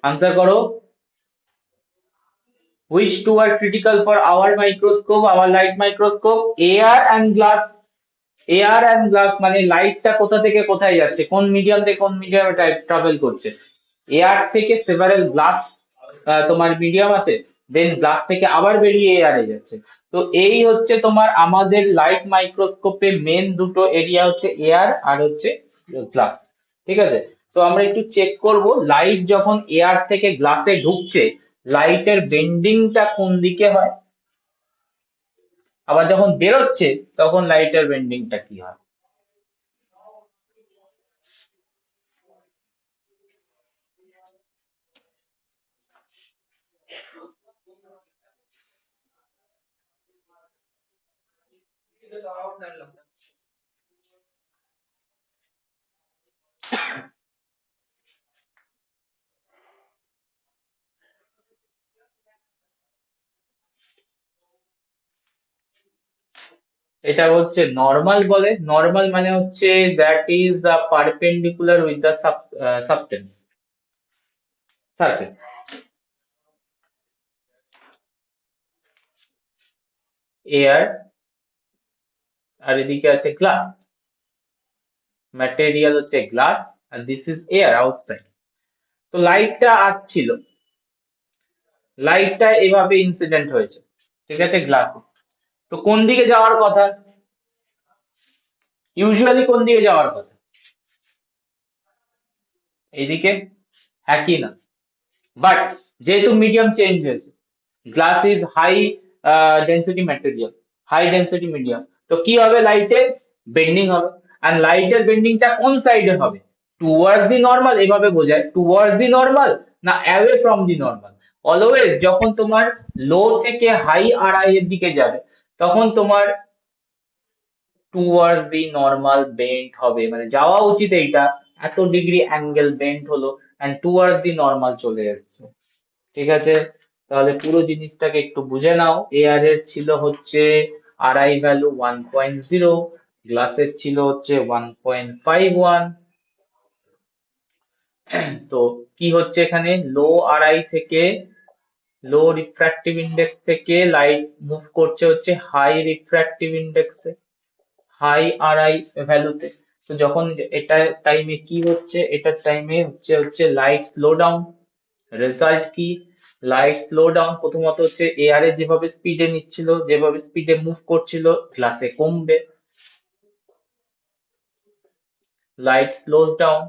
Answer করো। Which two are critical for our microscope, our light microscope? Air and glass. Air and glass মানে লাইটটা কোথা থেকে কোথায় যাচ্ছে, কোন মিডিয়াম থেকে কোন মিডিয়ামে ট্রাভেল করছে। এয়ার থেকে সেভারেল গ্লাস তোমার মিডিয়াম আছে, দেন গ্লাস থেকে আবার বেরিয়ে এয়ারে যাচ্ছে। তো এই হচ্ছে তোমার আমাদের লাইট মাইক্রোস্কোপে মেন দুটো এরিয়া হচ্ছে এয়ার আর হচ্ছে গ্লাস। ঠিক আছে, তো আমরা একটু চেক করব লাইট যখন এয়ার থেকে গ্লাসে ঢুকছে লাইটের বেন্ডিংটা কোন দিকে হয়, আবার যখন বেরোচ্ছে তখন লাইটের বেন্ডিংটা কি হয়। এটা হচ্ছে নর্মাল বলে, নর্মাল মানে হচ্ছে that is the perpendicular with the substance surface. Air আর এদিকে আছে গ্লাস, ম্যাটেরিয়াল হচ্ছে গ্লাস আর দিস ইজ এয়ার আউটসাইড। তো লাইটটা আসছিল, লাইটটা এভাবে ইনসিডেন্ট হয়েছে, ঠিক আছে, গ্লাসে। তো কোন দিকে যাওয়ার কথা, ইউজুয়ালি কোন দিকে যাওয়ার কথা, এইদিকে, হ্যাঁ কি না? বাট যেহেতু মিডিয়াম চেঞ্জ হয়েছে, glass is high density material, high density medium, তো কি হবে, লাইটের বেন্ডিং হবে। আর লাইটের বেন্ডিংটা কোন সাইডে হবে, টুয়ার্ডস দি নর্মাল, এভাবে বোঝায় টুয়ার্ডস দি নর্মাল না away from the normal. Always যখন তোমার লো থেকে হাই আর আই এর দিকে যাবে তখন তোমার টুয়ার্ডস দি নর্মাল বেন্ড হবে, মানে যাওয়া উচিত এইটা, এত ডিগ্রি অ্যাঙ্গেল বেন্ড হলো এন্ড টুয়ার্ডস দি নর্মাল চলে এসছে। ঠিক আছে, তাহলে পুরো জিনিসটাকে একটু বুঝে নাও। এয়ার এর ছিল হচ্ছে আরআই ভ্যালু 1.0, গ্লাসের ছিল হচ্ছে 1.51। তো কি হচ্ছে এখানে, লো আরআই থেকে, লো রিফ্র্যাক্টিভ ইন্ডেক্স থেকে লাইট মুভ করছে হচ্ছে হাই রিফ্র্যাক্টিভ ইন্ডেক্সে, হাই আরআই ভ্যালুতে। তো যখন এটা টাইমে কি হচ্ছে, এটার টাইমে হচ্ছে হচ্ছে লাইট স্লো ডাউন। রেজাল্ট কি, লাইট স্লো ডাউন প্রথমত হচ্ছে এয়ারে যেভাবে স্পিডে নিচ্ছিল, যেভাবে স্পিডে মুভ করছিল গ্লাসে কমবে, light slows down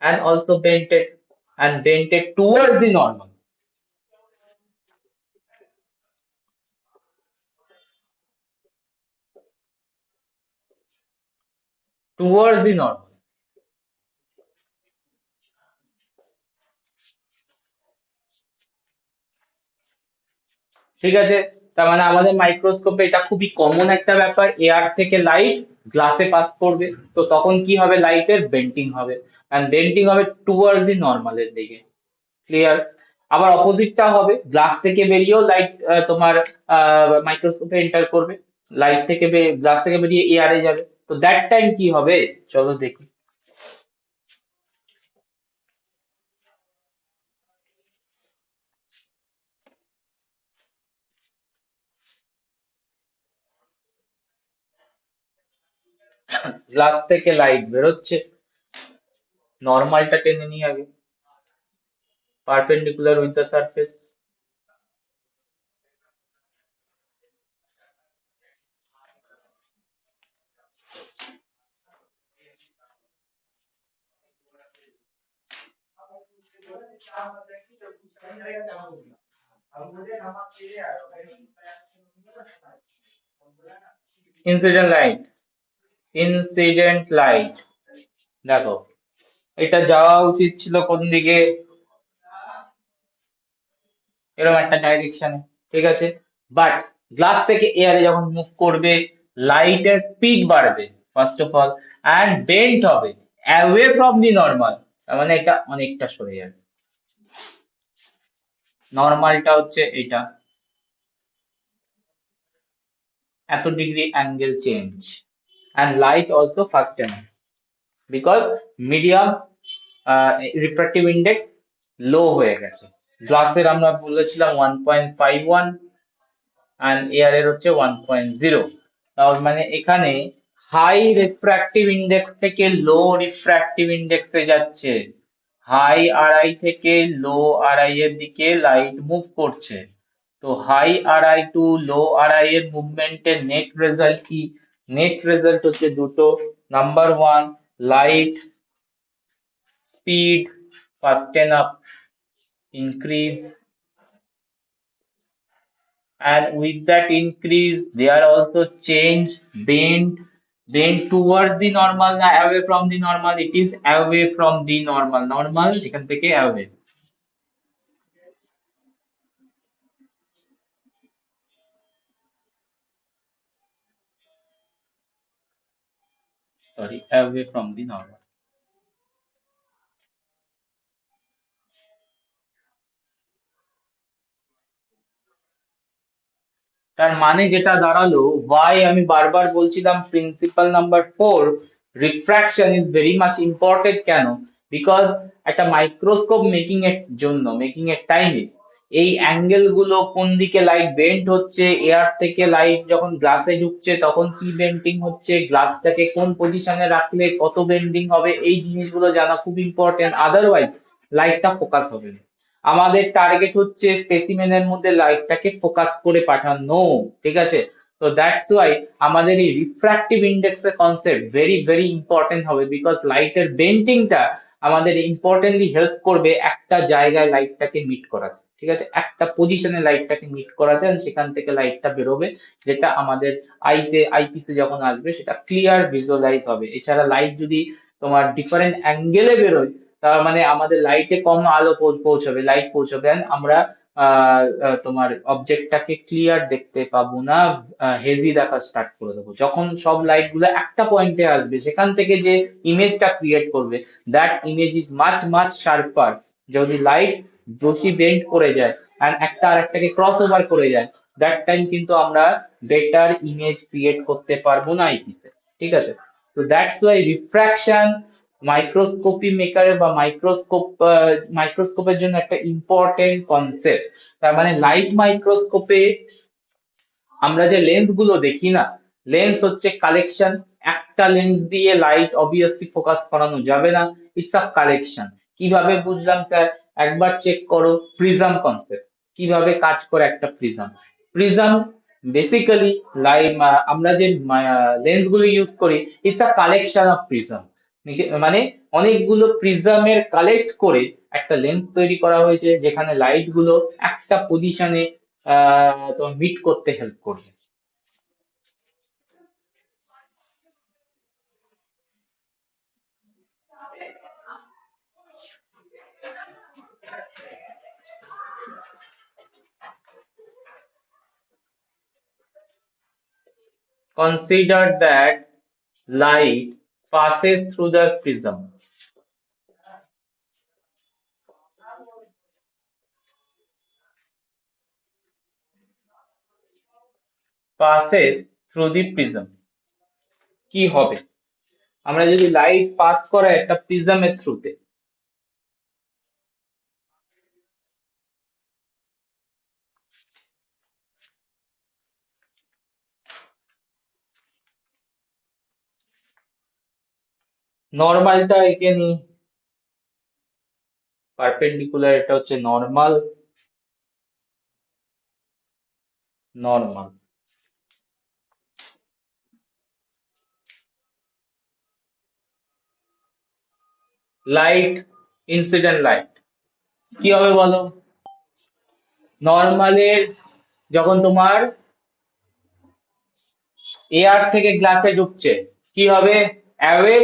and also bent it towards the normal, towards the normal। ঠিক আছে, তার মানে আমাদের মাইক্রোস্কোপে এটা খুবই কমন একটা ব্যাপার, এয়ার থেকে লাইট গ্লাসে পাস করবে, তো তখন কি হবে, লাইটের বেন্টিং হবে এন্ড বেন্টিং হবে টুয়ার্ডস দি নর্মালের দিকে। ক্লিয়ার? আবার অপোজিটটা হবে, গ্লাস থেকে বেরিয়েও লাইট তোমার মাইক্রোস্কোপে এন্টার করবে, লাইট থেকে গ্লাস থেকে বেরিয়ে এয়ারে যাবে, তো দ্যাট টাইম কি হবে, চলো দেখি। গ্লাস থেকে লাইট বেরোচ্ছে, নর্মালটা টেনে নিই আগে, perpendicular with the surface. Incident light, incident light, দেখো এটা যাওয়া উচিত ছিল কোন দিকে, এরকম একটা ডাইরেকশনে, ঠিক আছে, বাট গ্লাস থেকে এয়ারে যখন মুভ করবে লাইটের স্পিড বাড়বে first of all and bent হবে অ্যাওয়ে ফ্রম দি নর্মাল, তার মানে এটা অনেকটা সরে যাবে, নর্মালটা হচ্ছে এটা, এত degree angle change and light also first time because medium refractive index low হয়ে গেছে, গ্লাসের আমরা বলেছিলাম 1.51 অ্যান্ড এয়ারের হচ্ছে 1.0, তার মানে এখানে হাই রিফ্র্যাক্টিভ ইন্ডেক্স থেকে লো রিফ্র্যাক্টিভ ইন্ডেক্সে যাচ্ছে, হাই আরআই থেকে লো আরআই এর দিকে লাইট মুভ করছে। তো high RI to low RI এর মুভমেন্টের নেট রেজাল্ট কি? নেট রেজাল্ট হচ্ছে দুটো। Number one, light speed fasten up increase, and with that increase there are also change, bend towards the normal না away from the normal? It is away from the normal এখান থেকে away, sorry, away from the normal। তার মানে যেটা দাঁড়ালো, why আমি বারবার বলছিলাম principal number 4, refraction is very much important. কেন? বিকজ একটা মাইক্রোস্কোপ মেকিং এর জন্য, মেকিং এর টাইমে এই অ্যাঙ্গেল গুলো, কোন দিকে লাইট বেন্ড হচ্ছে, এয়ার থেকে লাইট যখন গ্লাসে ঢুকছে তখন কি বেন্ডিং হচ্ছে, গ্লাসটাকে কোন পজিশনে রাখলে কত বেন্ডিং হবে, এই জিনিসগুলো জানা খুব ইম্পর্টেন্ট। আদারওয়াইজ লাইটটা ফোকাস হবে না। আমাদের টার্গেট হচ্ছে স্পেসিমেনের মধ্যে লাইটটাকে ফোকাস করে পাঠানো, ঠিক আছে? তো দ্যাটস ওয়াই আমাদের এই রিফ্র্যাক্টিভ ইন্ডেক্সের কনসেপ্ট ভেরি ভেরি ইম্পর্টেন্ট হবে, বিকজ লাইটের বেন্ডিংটা আমাদের ইম্পর্টেন্টলি হেল্প করবে একটা জায়গায় লাইটটাকে মিট করাতে, ঠিক আছে? একটা পজিশনে লাইটটাকে মিট করাতে, আর সেখান থেকে লাইটটা বেরোবে, যেটা আমাদের আইপিসে যখন আসবে সেটা ক্লিয়ার ভিজুয়ালাইজ হবে। এছাড়া লাইট যদি তোমার ডিফারেন্ট অ্যাঙ্গেলে বেরোয়, তার মানে আমাদের লাইটে কম আলো পৌঁছাবে, লাইট পৌঁছাবে, and আমরা তোমার অবজেক্টটাকে ক্লিয়ার দেখতে পাবো না, হেজি দেখা স্টার্ট করে দেবো। যখন সব লাইট গুলো একটা পয়েন্টে আসবে, সেখান থেকে যে ইমেজটা ক্রিয়েট করবে, that image is much much sharper. যদি লাইট বেশি বেন্ড করে যায় and একটা আরেকটাকে ক্রস ওভার করে যায়, দ্যাট টাইম কিন্তু আমরা বেটার ইমেজ ক্রিয়েট করতে পারবো না আইপিসে, ঠিক আছে? So that's why refraction microscopy মেকারে বা মাইক্রোস্কোপের জন্য একটা ইম্পর্টেন্ট কনসেপ্ট। তার মানে লাইট মাইক্রোস্কোপে আমরা যে লেন্স গুলো দেখি না, লেন্স হচ্ছে কালেকশন। একটা লেন্স দিয়ে লাইট অবভিয়াসলি ফোকাস করানো যাবে না, ইটস আ কালেকশন। কিভাবে বুঝলাম স্যার? একবার চেক করো প্রিজম কনসেপ্ট, কিভাবে কাজ করে একটা প্রিজম। প্রিজম বেসিক্যালি লাইট, আমরা যে লেন্স গুলো ইউজ করি, it's a collection of prism. মানে অনেকগুলো প্রিজমের কালেক্ট করে একটা লেন্স তৈরি করা হয়েছে, যেখানে লাইট গুলো একটা পজিশনে তোমার মিট করতে হেল্প করবে। Consider that light passes through the prism, passes through the prism। কি হবে আমরা যদি লাইট পাস করাই একটা প্রিজমের থ্রুতে? নর্মালটা এঁকে নি, পারপেন্ডিকুলার, এটা হচ্ছে normal, normal. Light, incident light কি হবে বলো? নর্মালের যখন তোমার এয়ার থেকে গ্লাসে ঢুকছে, কি হবে? Away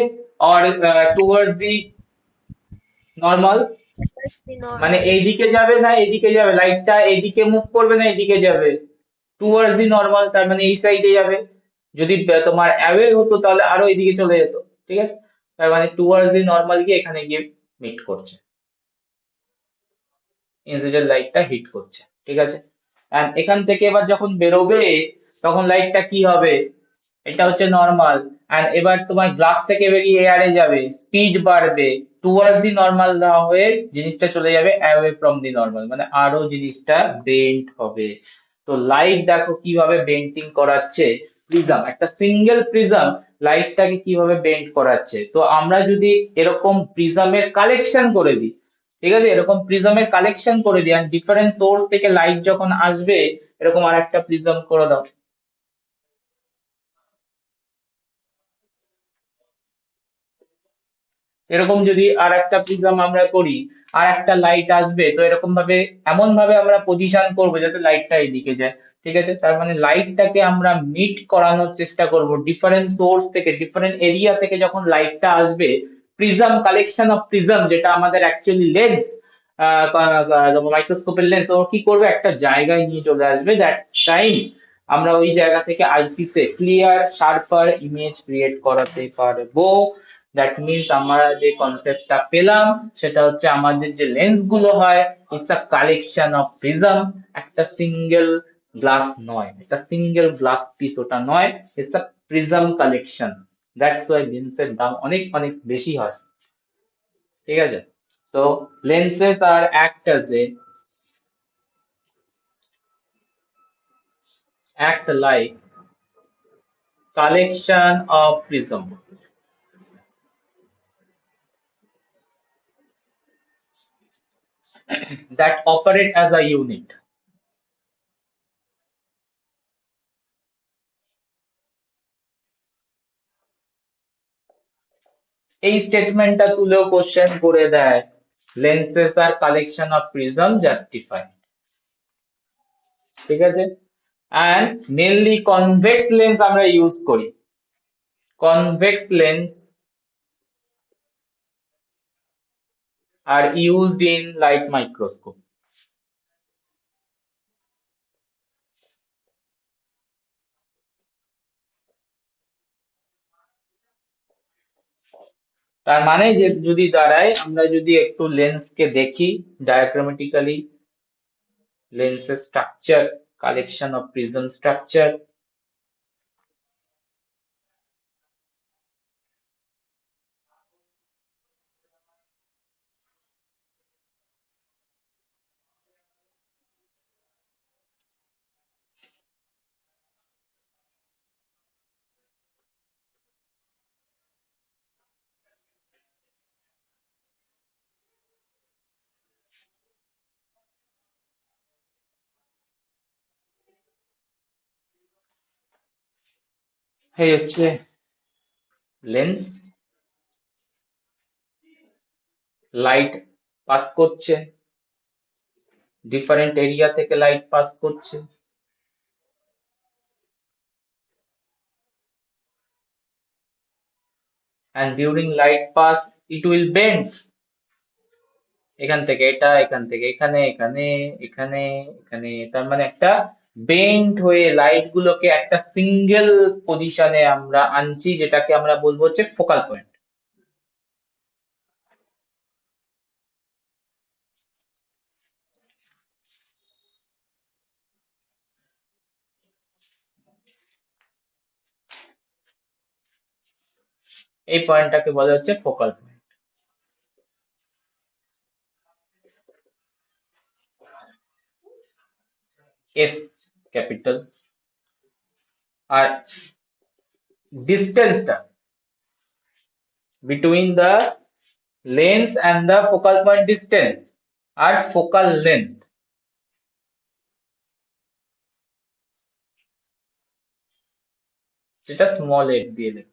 or towards the normal? The মানে normal. এইদিকে যাবে না এদিকে যাবে, লাইটটা এদিকে মুভ করবে না এদিকে যাবে? টুয়ার্ডস দি নর্মাল, তার মানে এই সাইডে যাবে। যদি তোমার অ্যাওয়ে হতো তাহলে আরো এদিকে চলে যেত, ঠিক আছে? তার মানে টুয়ার্ডস দি নর্মাল গিয়ে এখানে গিয়ে মিট করছে, ইনসিডেন্ট লাইটটা হিট করছে, ঠিক আছে? এন্ড এখান থেকে এবার যখন বেরোবে, তখন লাইটটা কি হবে? এটা হচ্ছে নর্মাল, এন্ড এবার তোমার গ্লাস থেকে বেরিয়ে এয়ারে যাবে, স্পিড বাড়বে, টুয়ার্ডস দি নর্মাল না হয়ে জিনিসটা চলে যাবে অ্যাওয়ে ফ্রম দি নর্মাল, মানে আরো জিনিসটা বেন্ড হবে। তো লাইট দেখো কিভাবে বেন্টিং করাচ্ছে, প্রিজম, একটা সিঙ্গেল প্রিজম লাইটটাকে কিভাবে বেন্ড করাচ্ছে। তো আমরা যদি এরকম প্রিজমের কালেকশন করে দিই, ঠিক আছে, এরকম প্রিজমের কালেকশন করে দিই, আর ডিফারেন্ট সোর্স থেকে লাইট যখন আসবে, এরকম আর একটা প্রিজম করে দাও। এরকম যদি আর একটা প্রিজম আমরা করি, আর একটা লাইট আসবে, তো এরকম ভাবে এমন ভাবে আমরা পজিশন করবো যাতে লাইটটা এদিকে যায়। ঠিক আছে, তার মানে লাইটটাকে আমরা মিট করানোর চেষ্টা করব, ডিফারেন্ট সোর্স থেকে, ডিফারেন্ট এরিয়া থেকে যখন লাইটটা আসবে, প্রিজম, কালেকশন অফ প্রিজম, যেটা আমাদের অ্যাকচুয়ালি লেন্স, মাইক্রোস্কোপের লেন্স, ও কি করবে, একটা জায়গায় নিয়ে চলে আসবে। দ্যাটস টাইম আমরা ওই জায়গা থেকে আইপিসে ক্লিয়ার শার্পার ইমেজ ক্রিয়েট করাতে পারবো। দ্যাট মিনস আমরা যে কনসেপ্টটা পেলাম সেটা হচ্ছে, আমাদের যে লেন্স গুলো হয়, it's a collection of prism, একটা সিঙ্গেল গ্লাস নয়, একটা সিঙ্গেল গ্লাস পিস ওটা নয়, it's a prism collection. That's why লেন্সের দাম অনেক অনেক বেশি হয়। ঠিক আছে, তো lenses R act like collection of prism that operate as a unit. এই স্টেটমেন্টটা তুলেও কোশ্চেন করে দেয়, লেন্সেস আর কালেকশন অফ প্রিজম জাস্টিফাই। ঠিক আছে, অ্যান্ড মেনলি কনভেক্স লেন্স আমরা ইউজ করি, convex lens are used in light microscope. তার মানে যে যদি দাঁড়ায়, আমরা যদি একটু লেন্সকে দেখি ডায়াগ্রামেটিক্যালি, লেন্সের structure, collection of prism structure, এই হচ্ছে লেন্স, লাইট পাস করছে, ডিফারেন্ট এরিয়া থেকে লাইট পাস করছে, and during light pass it will bend, এখান থেকে এটা, এখান থেকে এখানে, এখানে, এখানে, এখানে, তার মানে একটা বেন্ড হয়ে লাইট গুলোকে একটা সিঙ্গেল পজিশনে আমরা আনছি, যেটাকে আমরা বলবো হচ্ছে ফোকাল পয়েন্ট। এই পয়েন্টটাকে বলা হচ্ছে ফোকাল পয়েন্ট। F capital. আর ডিস্টেন্সটা between the lens and the focal point, distance আর ফোকাল লেন্থ, সেটা স্মল এফ দিয়ে দেবে।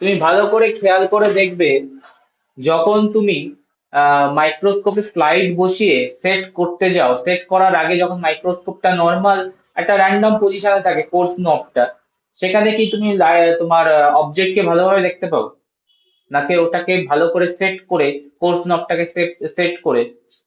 তুমি ভালো করে খেয়াল করে দেখবে, যখন তুমি মাইক্রোস্কোপে স্লাইড বসিয়ে সেট করতে যাও, সেট করার আগে যখন মাইক্রোস্কোপটা নর্মাল একটা র্যান্ডম পজিশনে থাকে, কোর্স নবটা, সেখানে কি তুমি তোমার অবজেক্টকে ভালোভাবে দেখতে পাও? নাকি ওটাকে ভালো করে সেট করে, কোর্স নবটাকে সেট করে,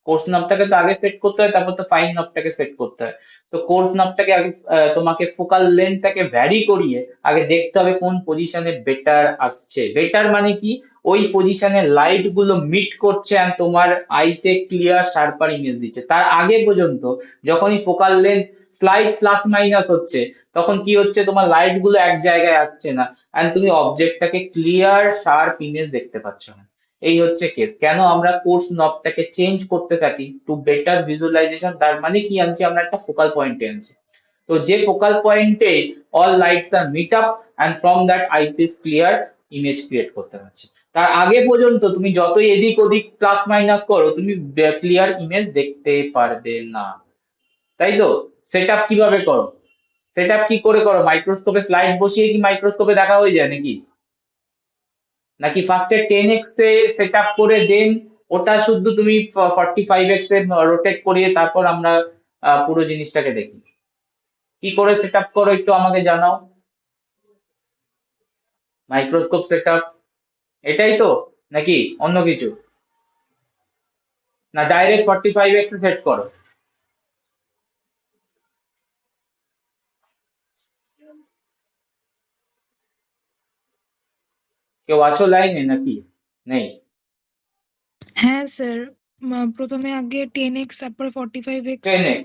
কোর্স নবটাকে তো আগে সেট করতে হয়, তারপর তো ফাইন নবটাকে সেট করতে হয়। তো কোর্স নবটাকে আগে তোমাকে ফোকাল লেন্থটাকে ভ্যারি করিয়ে আগে দেখতে হবে কোন পজিশনে বেটার আসছে। বেটার মানে কি, ওই পজিশনে লাইট গুলো মিট করছে আর তোমার আইতে ক্লিয়ার শার্পার ইমেজ দিচ্ছে। তার আগে পর্যন্ত যখনই focal length slide plus minus হচ্ছে, তখন কি হচ্ছে, তোমার লাইট গুলো এক জায়গায় আসছে না, এন্ড তুমি অবজেক্টটাকে ক্লিয়ার শার্প ইমেজ দেখতে পাচ্ছ না। এই হচ্ছে কেস, কেন আমরা কোর্স নবটাকে চেঞ্জ করতে থাকি টু বেটার ভিজুয়ালাইজেশন। তার মানে কি আনছি, আমরা একটা ফোকাল পয়েন্টে আনছি। তো যে ফোকাল পয়েন্টে all lights are meet up and from that eyepiece clear image create করতে পারছে। তার আগে পর্যন্ত তুমি যতই এদিক ওদিক প্লাস মাইনাস করো, তুমি ক্লিয়ার ইমেজ দেখতে পারবে না। তাই তো? সেট আপ কিভাবে করো? সেট আপ কি করে করো? মাইক্রোস্কোপে স্লাইড বসিয়ে কি মাইক্রোস্কোপে দেখা হয়ে যায় নাকি? নাকি ফার্স্টে 10x এ সেট আপ করে দেন ওটা শুধু তুমি 45x এ রোটেট করিয়ে তারপর আমরা পুরো জিনিসটাকে দেখি? কি করে সেট আপ করো একটু আমাকে জানাও। মাইক্রোস্কোপ সেট আপ এটাই তো, নাকি অন্য কিছু? না ডাইরেক্ট 45x এ সেট করো? কেউ আছো লাইনে নাকি নেই? হ্যাঁ স্যার, প্রথমে আগে 10x তারপর 45x। 10x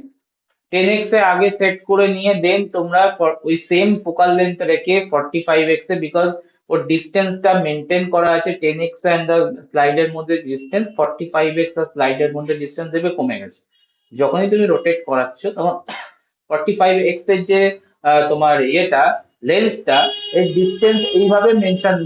10x এ আগে সেট করে নিয়ে দেন তোমরা ওই সেম ফোকাল লেন্থ রেখে 45x এ, বিকজ ওর ডিস্টেন্সটা মেনটেন করা আছে 10x এন্ড স্লাইডের মধ্যে ডিস্টেন্স, 45x আর স্লাইডের মধ্যে ডিস্টেন্স দেবে কমে গেছে। যখনই তুমি রোটেট করাচ্ছ তখন 45x এর যে তোমার ইয়েটা লেন্সটা, এর ডিস্টেন্স এইভাবে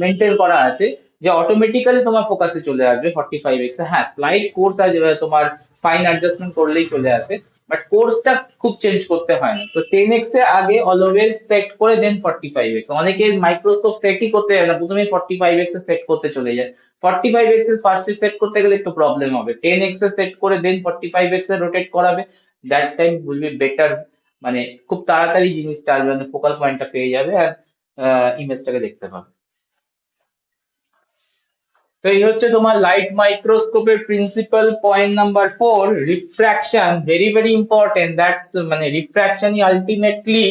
মেনটেন করা আছে যে অটোমেটিক্যালি তোমার ফোকাসে চলে আসবে 45x এ। হ্যাঁ, স্লাইড কোর্স আর তোমার ফাইন অ্যাডজাস্টমেন্ট করলেই চলে আসে, বাট কোর্সটা খুব চেঞ্জ করতে হয় না। তো 10x এ আগে অলওয়েজ সেট করে দেন 45x। অনেকে মাইক্রোস্কোপ সেটই করতে যায় না, প্রথমে 45x এ সেট করতে চলে যায়। 45x এর ফার্স্টে সেট করতে গেলে একটু প্রবলেম হবে, 10x এ সেট করে দেন 45x এ রোটেট করাবে, that time will be better. মানে খুব তাড়াতাড়ি জিনিসটা আসবে, মানে ফোকাল পয়েন্টটা পেয়ে যাবে আর ইমেজটাকে দেখতে পাবে। তো এই হচ্ছে তোমার লাইট মাইক্রোস্কোপের principal point number 4, refraction. Very very important, that's মানে রিফ্র্যাকশনই আলটিমেটলি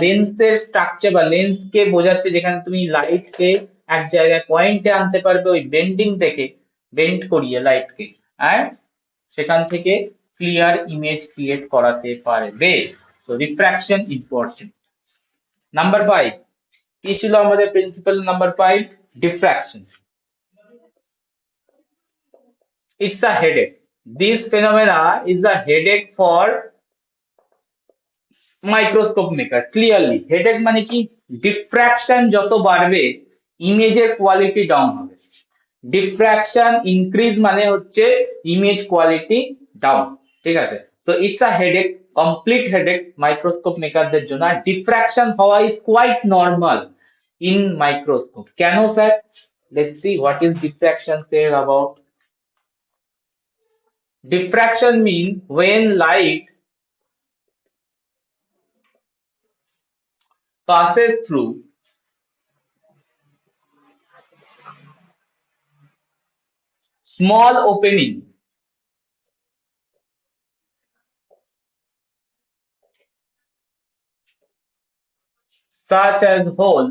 লেন্সের স্ট্রাকচার বা লেন্সকে বোঝাচ্ছে, যেখানে তুমি লাইটকে এক জায়গায় পয়েন্টে আনতে পারবে ওই বেন্ডিং থেকে, বেন্ড করিয়ে লাইটকে, আর সেখান থেকে ক্লিয়ার ইমেজ ক্রিয়েট করাতে পারবে। তো রিফ্র্যাকশন ইম্পর্টেন্ট। নাম্বার 5 কি ছিল আমাদের principal number 5? Diffraction. It's a headache. This phenomena is a headache for microscope maker. Clearly, headache মানে কি? Diffraction যত বাড়বে ইমেজের কোয়ালিটি ডাউন হবে। ডিফ্র্যাকশন ইনক্রিজ মানে হচ্ছে ইমেজ কোয়ালিটি ডাউন। ঠিক আছে? So it's a headache, complete headache microscope মেকারদের জন্য। আর ডিফ্র্যাকশন হওয়া is quite normal in microscope. কেন sir? Let's see what is diffraction say about. Diffraction means when light passes through small opening such as hole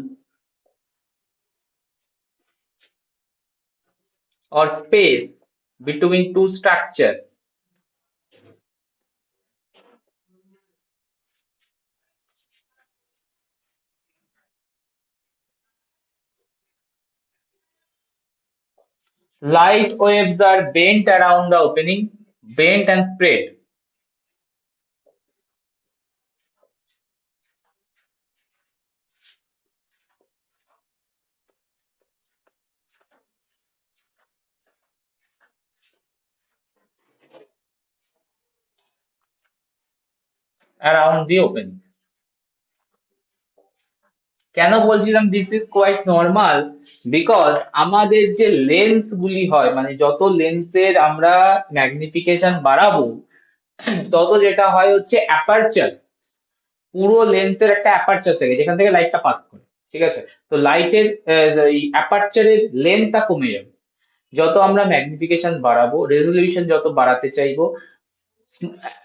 or space between two structures light waves are bent around the opening, bent and spread around the opening. কেন বলছিলাম this is quite normal? Because আমাদের যে lens গুলি হয়, মানে যত লেন্সের আমরা ম্যাগনিফিকেশন বাড়াবো তত যেটা হয় হচ্ছে অ্যাপারচার, পুরো লেন্সের একটা অ্যাপারচার থাকে যেখান থেকে লাইটটা পাস করে। ঠিক আছে? তো লাইটের অ্যাপারচারের লেন্থটা কমে যাবে যত আমরা ম্যাগনিফিকেশন বাড়াবো, রেজলিউশন যত বাড়াতে চাইবো,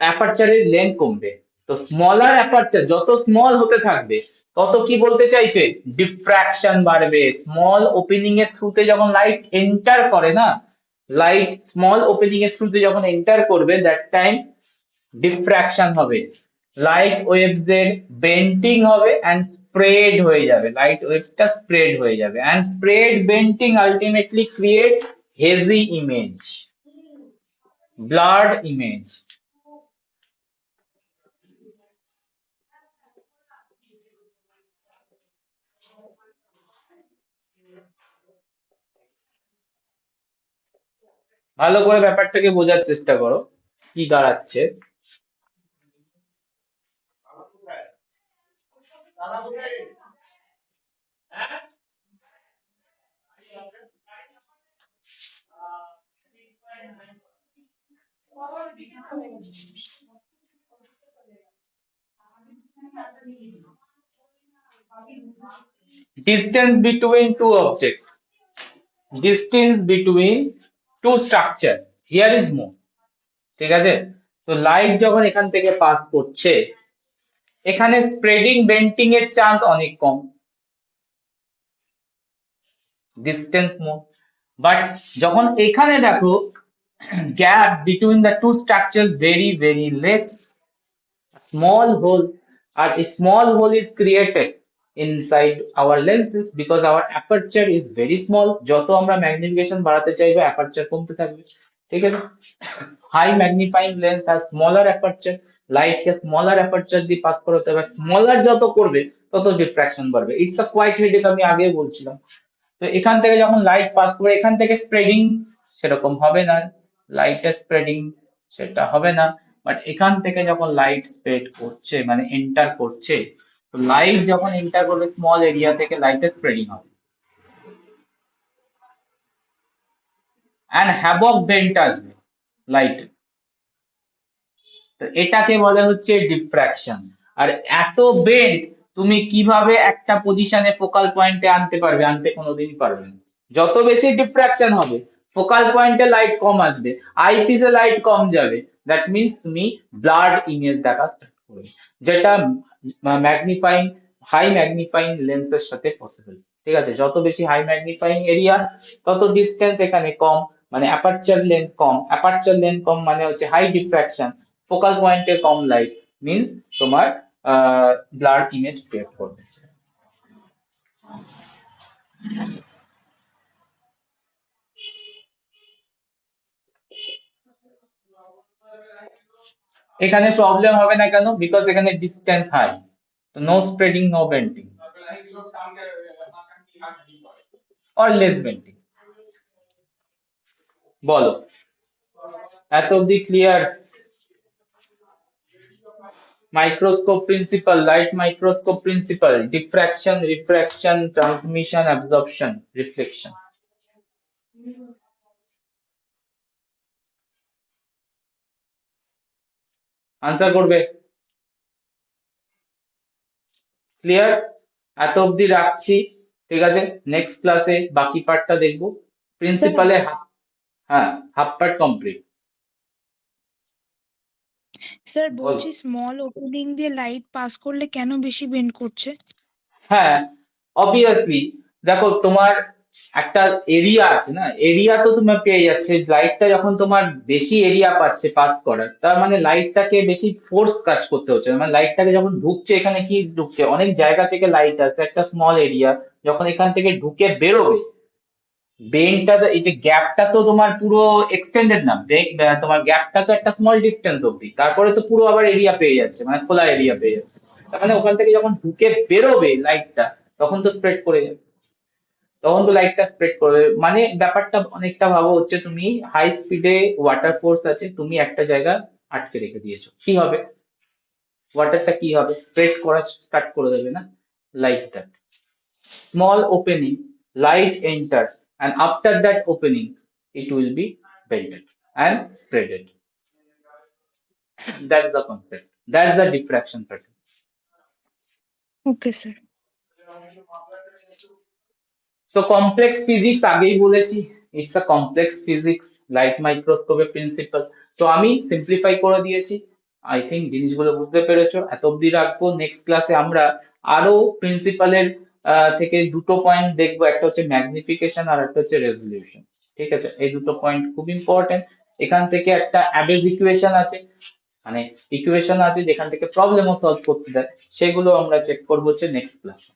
অ্যাপারচারের লেন্থ কমবে। তো স্মলার অ্যাপারচার যত স্মল হতে থাকবে তত কি বলতে চাইছে? ডিফ্র্যাকশন বাড়বে। স্মল ওপেনিং এর থ্রুতে যখন লাইট এন্টার করে না, লাইট স্মল ওপেনিং এর থ্রুতে যখন এন্টার করবে, দ্যাট টাইম ডিফ্র্যাকশন হবে। লাইট ওয়েভস এর বেন্টিং হবে এন্ড স্প্রেড হয়ে যাবে, লাইট ওয়েভসটা স্প্রেড হয়ে যাবে, and spread bending ultimately create hazy image, blurred image. ভালো করে ব্যাপারটাকে বোঝার চেষ্টা করো কি দাঁড়াচ্ছে। Distance between two objects, distance between two structure, here is more, ঠিক আছে? তো লাইট যখন এখান থেকে পাস করছে, এখানে স্প্রেডিং বেন্টিং এর চান্স অনেক কম, ডিস্টেন্স মোর। বাট যখন এখানে দেখো gap between the two structure very very less, small hole, or a small hole is created inside our lenses because our aperture is very small. যত আমরা magnification বাড়াতে চাইবো aperture কমতে থাকবে, ঠিক আছে? High magnifying lens has smaller aperture, light কে smaller aperture দিয়ে পাস করাতে হবে, স্মলার যত করবে তত ডিফ্রাকশন বাড়বে। ইটস আ কোয়াইট হেডেক, আমি আগে বলছিলাম। তো এখান থেকে যখন লাইট পাস করে এখান থেকে স্প্রেডিং সেরকম হবে না, লাইটের স্প্রেডিং সেটা হবে না। বাট এখান থেকে যখন লাইট স্প্রেড করছে মানে এন্টার করছে, তো লাইট যখন এন্টার করবে স্মল এরিয়া থেকে লাইটের স্প্রেডিং হবে অ্যান্ড হ্যাভক বেন্ট আসবে লাইটে। তো এটাকে বলা হচ্ছে ডিফ্র্যাকশন। আর এত বেন্ট তুমি কিভাবে একটা পজিশনে ফোকাল পয়েন্টে আনতে পারবে? আনতে কোনোদিনই পারবে না। যত বেশি ডিফ্র্যাকশন হবে ফোকাল পয়েন্টে লাইট কম আসবে, আইপিসে লাইট কম যাবে, দ্যাট মিনস তুমি ব্লাড ইমেজ দেখা স্টার্ট করবে, যেটা ম্যাগনিফাইং হাই ম্যাগনিফাইং লেন্সের সাথে পসিবল। ঠিক আছে, যত বেশি হাই ম্যাগনিফাইং এরিয়া তত ডিস্টেন্স এখানে কম, মানে অ্যাপারচার লেন্থ কম, অ্যাপারচার লেন্থ কম মানে হচ্ছে হাই ডিফ্র্যাকশন, ফোকাল পয়েন্টে কম লাইট মিনস তোমার ব্লাড ইমেজ ক্রিয়েট করবে। এখানে প্রবলেম হবে না কেন? বিকজ এখানে distance high, no spreading, no bending or less bending. বলো, এত অব্দি clear? Microscope principle, light microscope principle, diffraction, refraction, transmission, absorption, reflection. Answer করবে? ক্লিয়ার? এত অবধি রাখছি, ঠিক আছে? নেক্সট ক্লাসে বাকি পার্টটা দেখবো। প্রিন্সিপালে হ্যাঁ, হাফ পার্ট কমপ্লিট। স্যার বলছি স্মল ওপেনিং দিয়ে লাইট পাস করলে কেন বেশি বেন্ড করছে? হ্যাঁ, অবভিয়াসলি দেখো তোমার একটা এরিয়া আছে না, এরিয়া তো তোমার পেয়ে যাচ্ছে, লাইটটা যখন তোমার বেশি এরিয়া পাচ্ছে পাস করার, তার মানে লাইটটাকে বেশি ফোর্স কাজ করতে হচ্ছে, মানে লাইটটাকে যখন ঢুকছে, এখানে কি ঢুকছে, অনেক জায়গা থেকে লাইট আসছে একটা স্মল এরিয়া, যখন এখান থেকে ঢুকে বেরোবে বেন্টটা তো, এই যে গ্যাপটা তো তোমার পুরো এক্সটেন্ডেড না, তোমার গ্যাপটা তো একটা স্মল ডিস্টেন্স অব্দি, তারপরে তো পুরো আবার এরিয়া পেয়ে যাচ্ছে, মানে খোলা এরিয়া পেয়ে যাচ্ছে। তার মানে ওখান থেকে যখন ঢুকে বেরোবে লাইটটা তখন তো স্প্রেড করে যাবে, তখন তো লাইটটা স্প্রেড করবে। মানে ব্যাপারটা অনেকটা ভাবো হচ্ছে তুমি হাই স্পিডে ওয়াটার ফোর্স আছে, তুমি একটা জায়গা আটকে রেখে দিয়েছো, কি হবে? ওয়াটারটা কি হবে? স্প্রেড করা স্টার্ট করে দেবে না লাইটটা। Small opening, light enter, and after that opening it will be bended and spreaded. That's the concept, that's the diffraction pattern. Okay sir. So complex physics আগেই বলেছি, it's a complex physics, light microscope principal. তো আমি simplify করে দিয়েছি, I think জিনিসগুলো বুঝতে পেরেছো। এত অব্দি রাখবো, নেক্সট ক্লাসে আমরা আরো প্রিন্সিপালের থেকে দুটো পয়েন্ট দেখবো, একটা হচ্ছে ম্যাগনিফিকেশন আর একটা হচ্ছে রেজলিউশন। ঠিক আছে, এই দুটো পয়েন্ট খুব ইম্পর্টেন্ট। এখান থেকে একটা অ্যাবেজ ইকুয়েশন আছে, মানে ইকুয়েশন আছে যেখান থেকে প্রবলেমও সলভ করতে দেয়, সেগুলো আমরা চেক করবো হচ্ছে নেক্সট ক্লাসে।